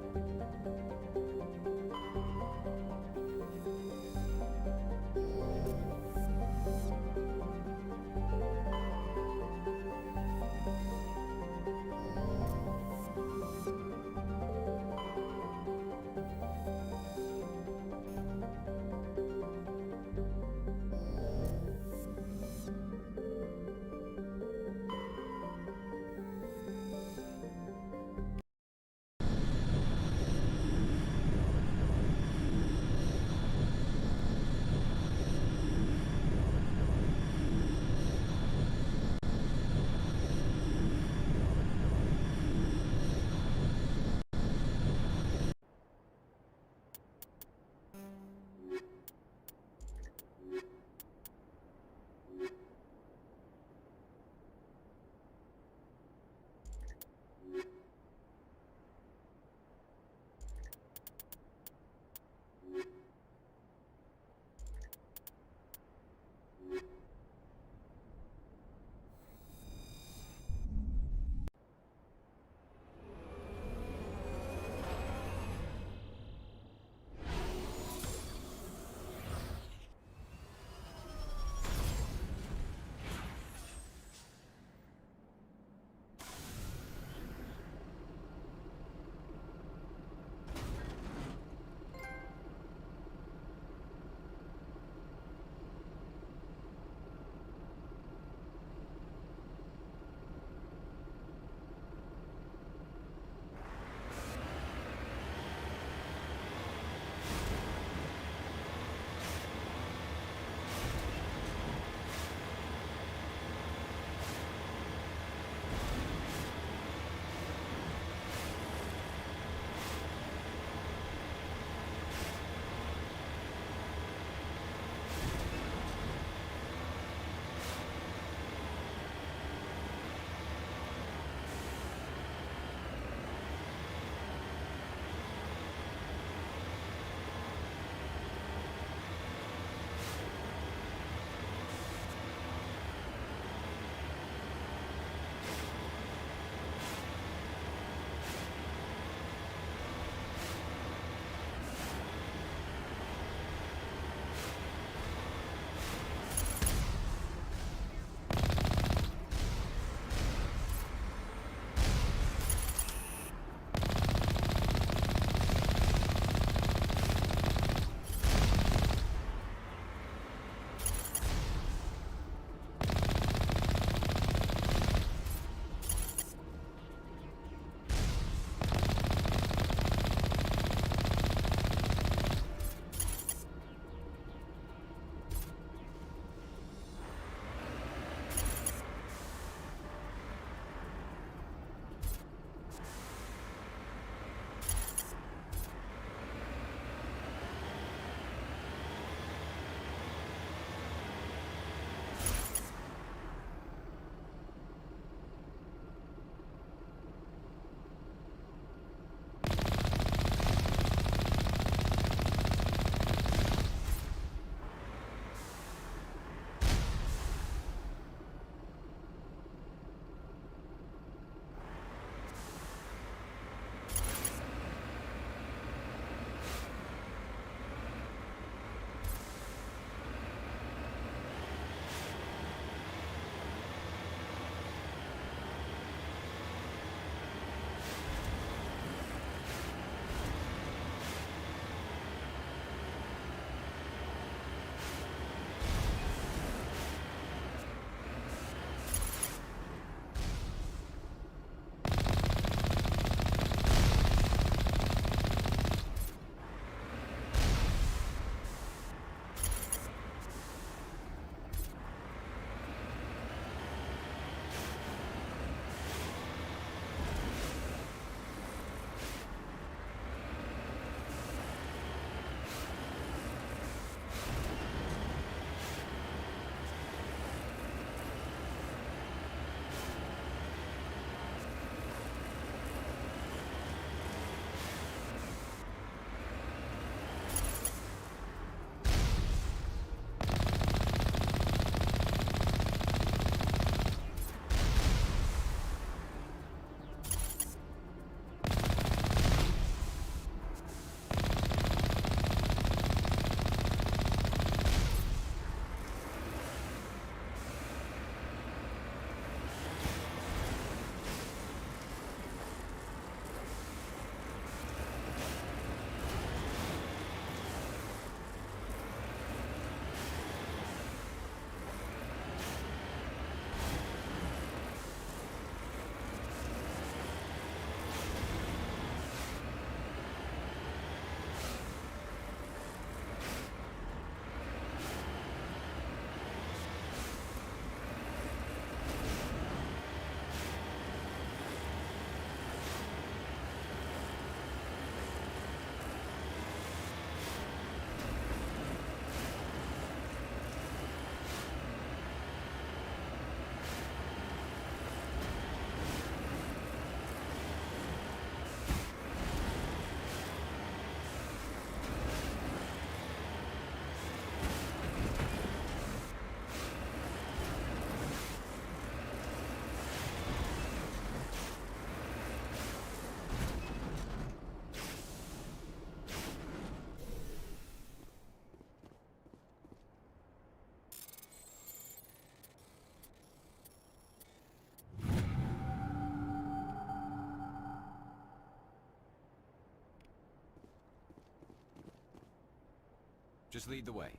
Just lead the way.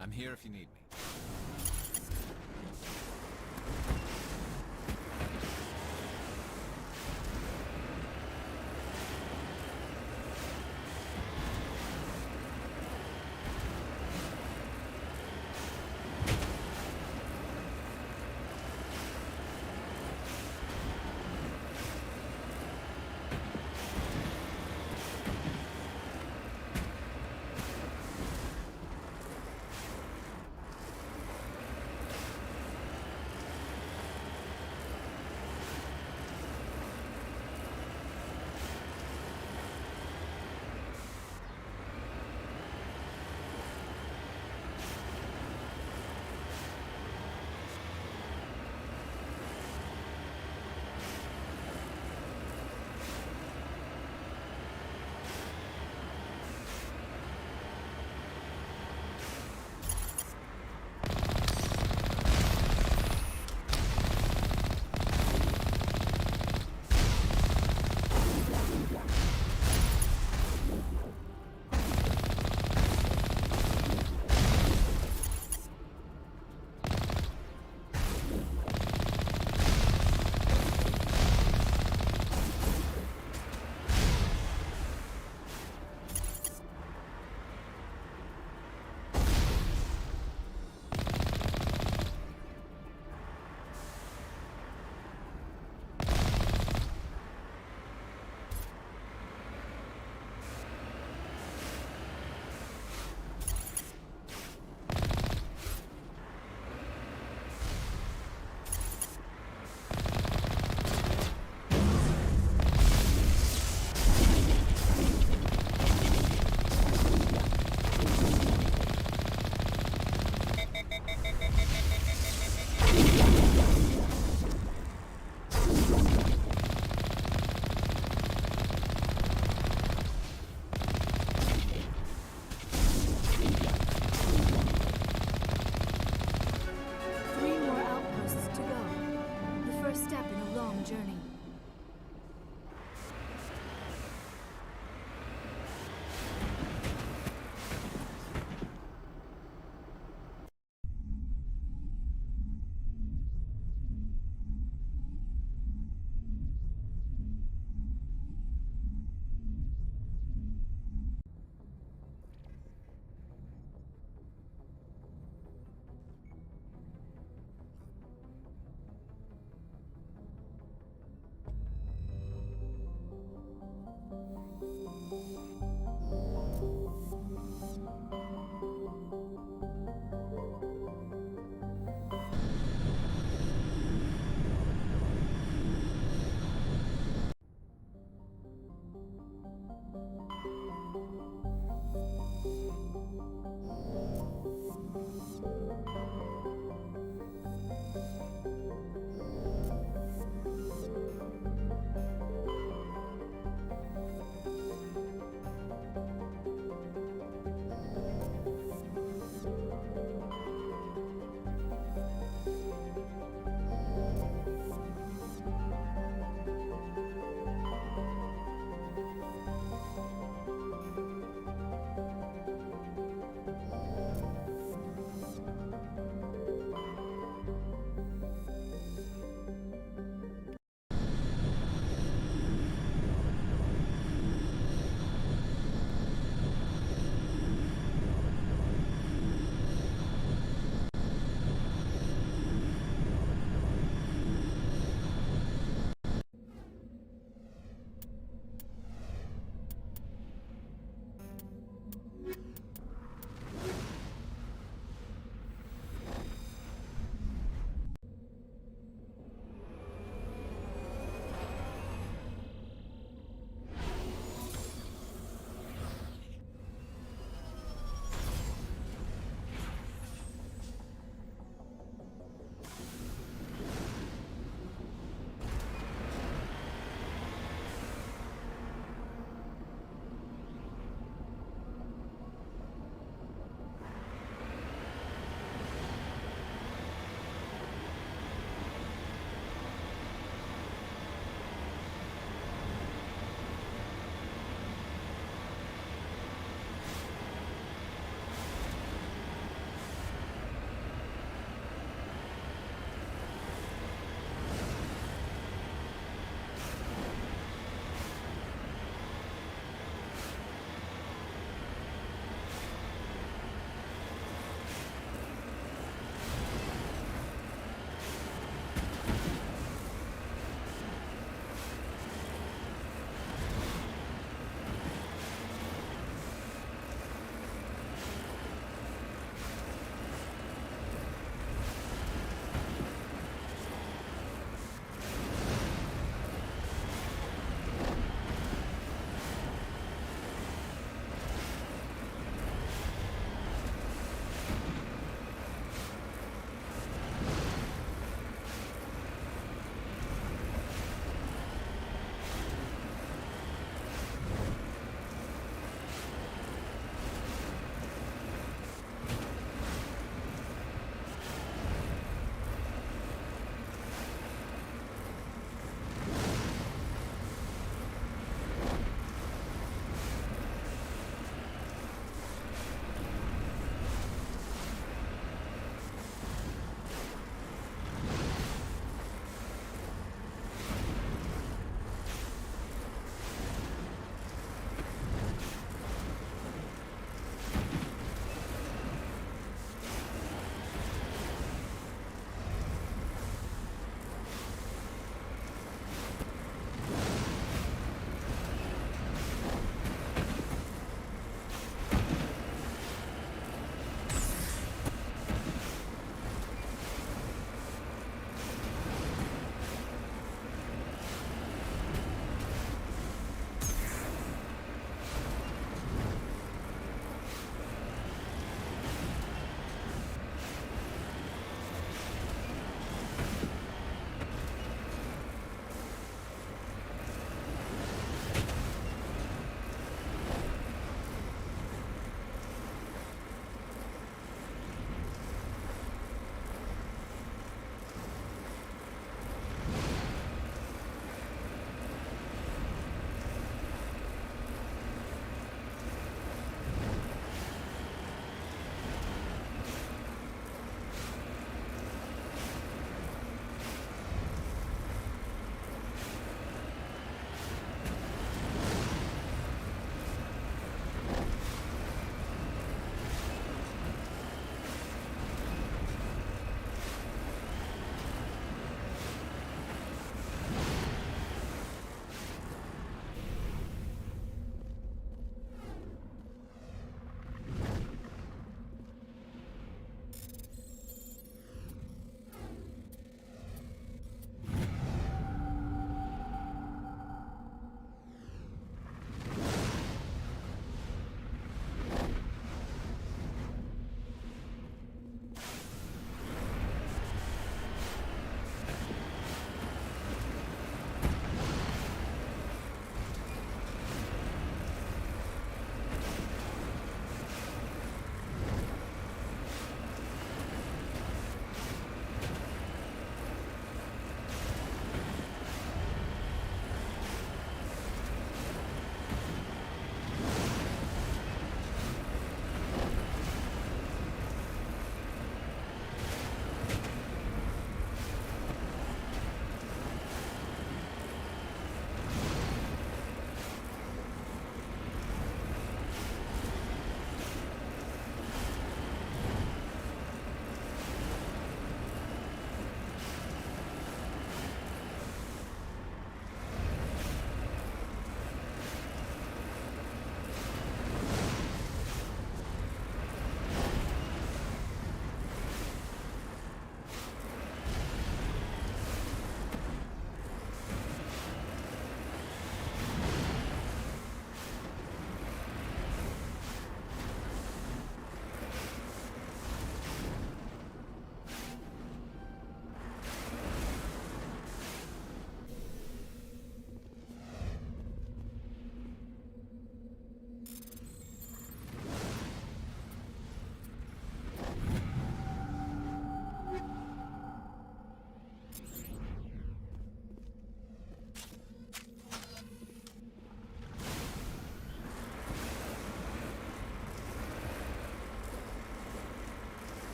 I'm here if you need me.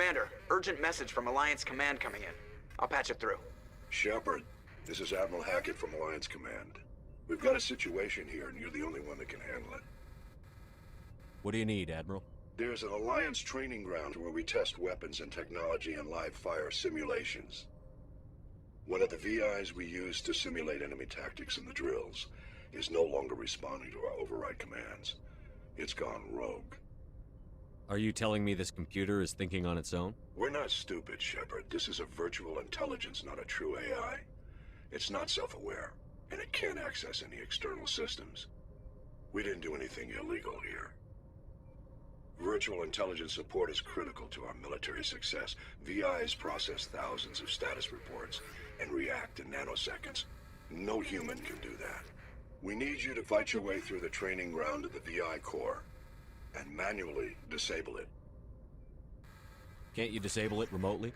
Commander, urgent message from Alliance Command coming in. I'll patch it through. Shepard, this is Admiral Hackett from Alliance Command. We've got a situation here, and you're the only one that can handle it. What do you need, Admiral? There's an Alliance training ground where we test weapons and technology in live-fire simulations. One of the VIs we use to simulate enemy tactics in the drills is no longer responding to our override commands. It's gone rogue. Are you telling me this computer is thinking on its own? We're not stupid, Shepard. This is a virtual intelligence, not a true AI. It's not self-aware, and it can't access any external systems. We didn't do anything illegal here. Virtual intelligence support is critical to our military success. VIs process thousands of status reports and react in nanoseconds. No human can do that. We need you to fight your way through the training ground of the VI core and manually disable it. Can't you disable it remotely?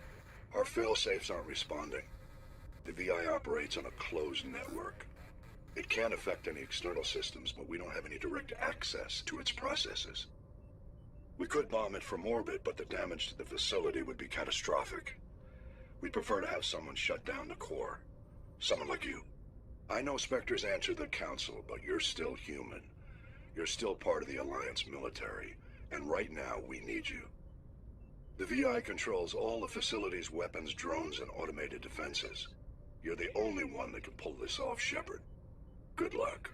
Our fail-safes aren't responding. The VI operates on a closed network. It can't affect any external systems, but we don't have any direct access to its processes. We could bomb it from orbit, but the damage to the facility would be catastrophic. We'd prefer to have someone shut down the core. Someone like you. I know Spectres answer the Council, but you're still human. You're still part of the Alliance military, and right now we need you. The VI controls all the facility's weapons, drones, and automated defenses. You're the only one that can pull this off, Shepard. Good luck.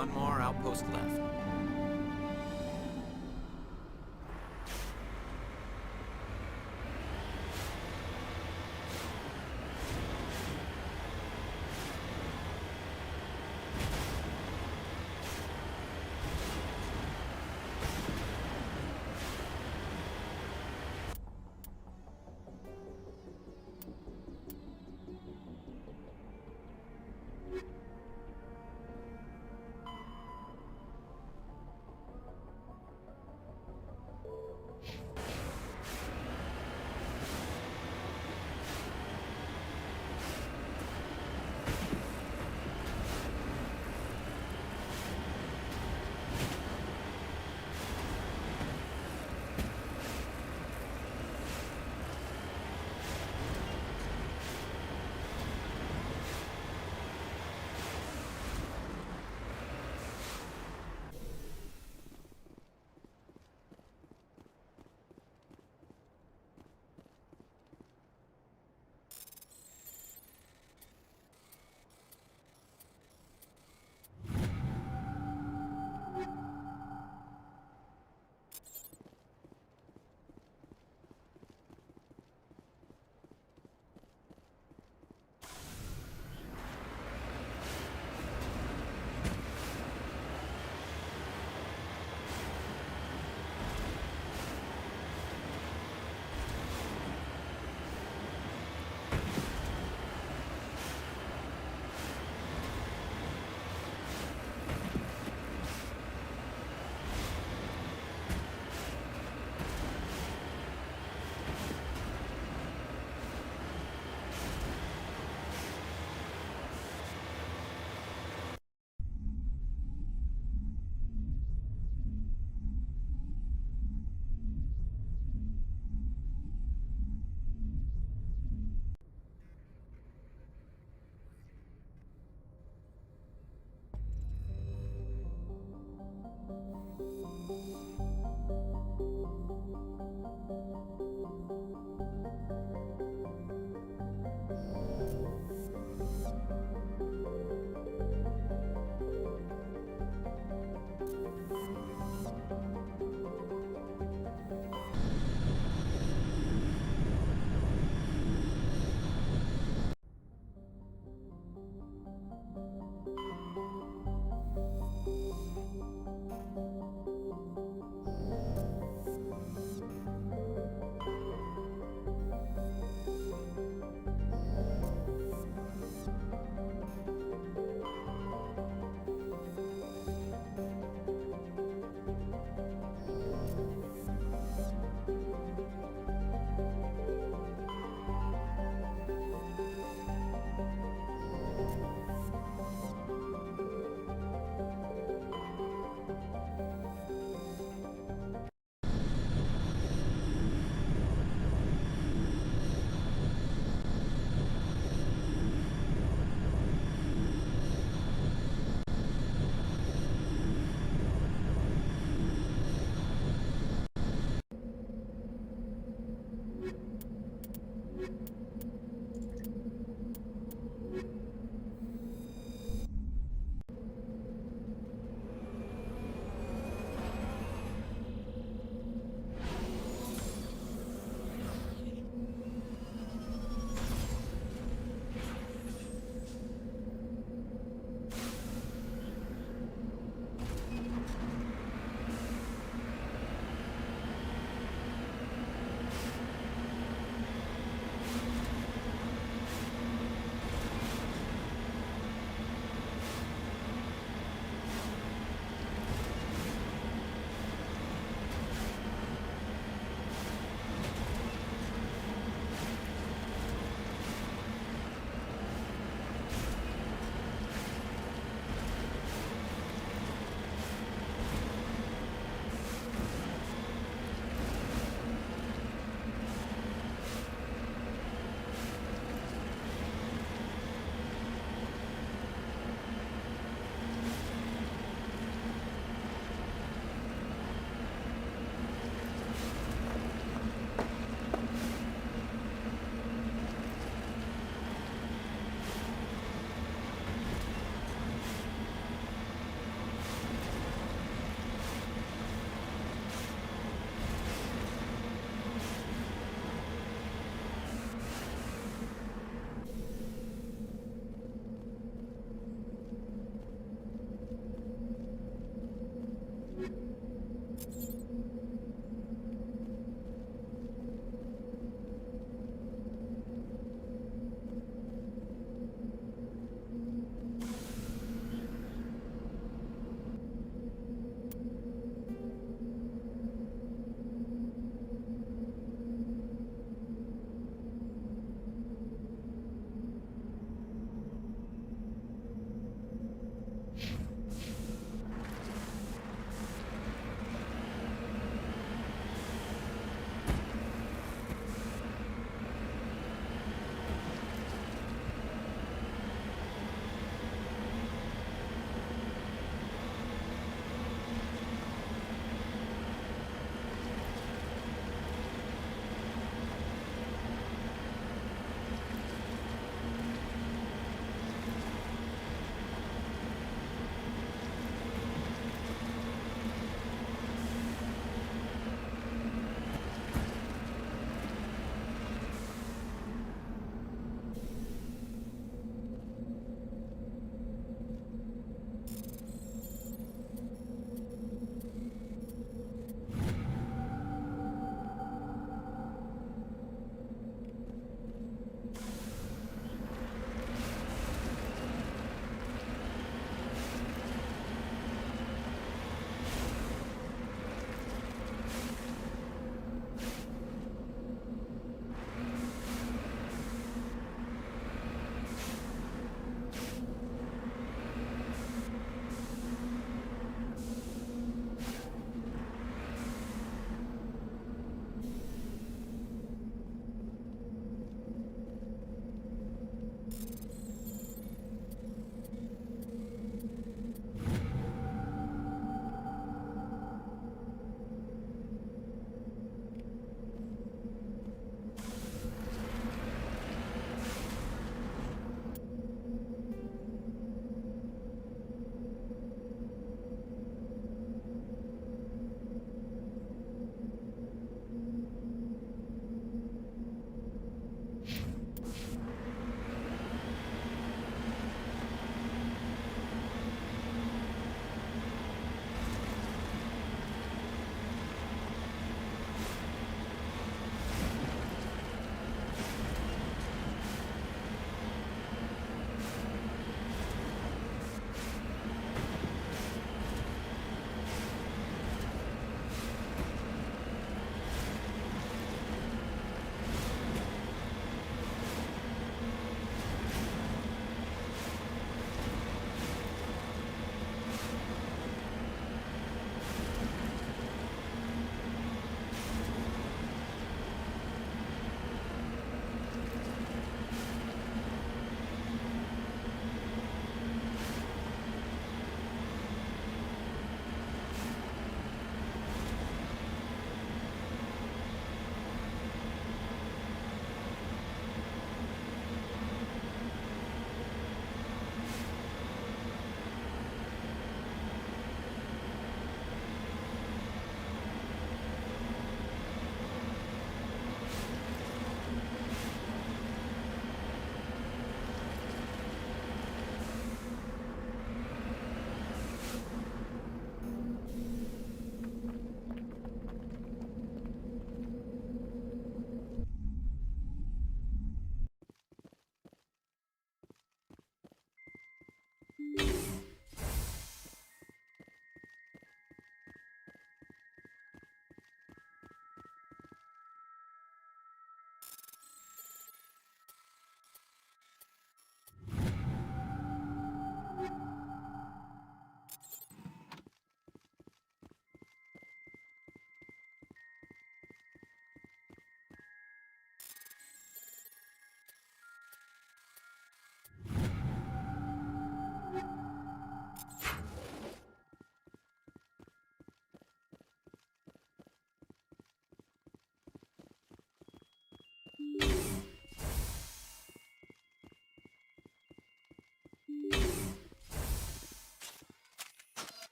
one more outpost left.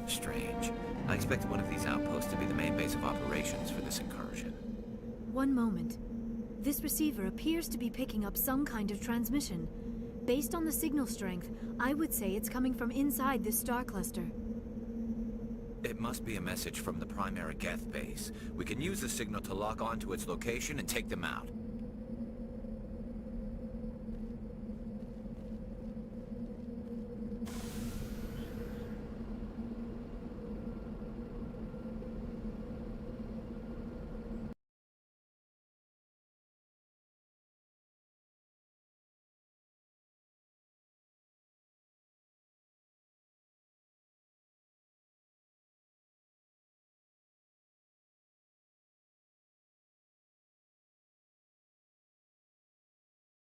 Strange. I expected one of these outposts to be the main base of operations for this incursion. One moment. This receiver appears to be picking up some kind of transmission. Based on the signal strength, I would say it's coming from inside this star cluster. It must be a message from the primary geth base. We can use the signal to lock onto its location and take them out.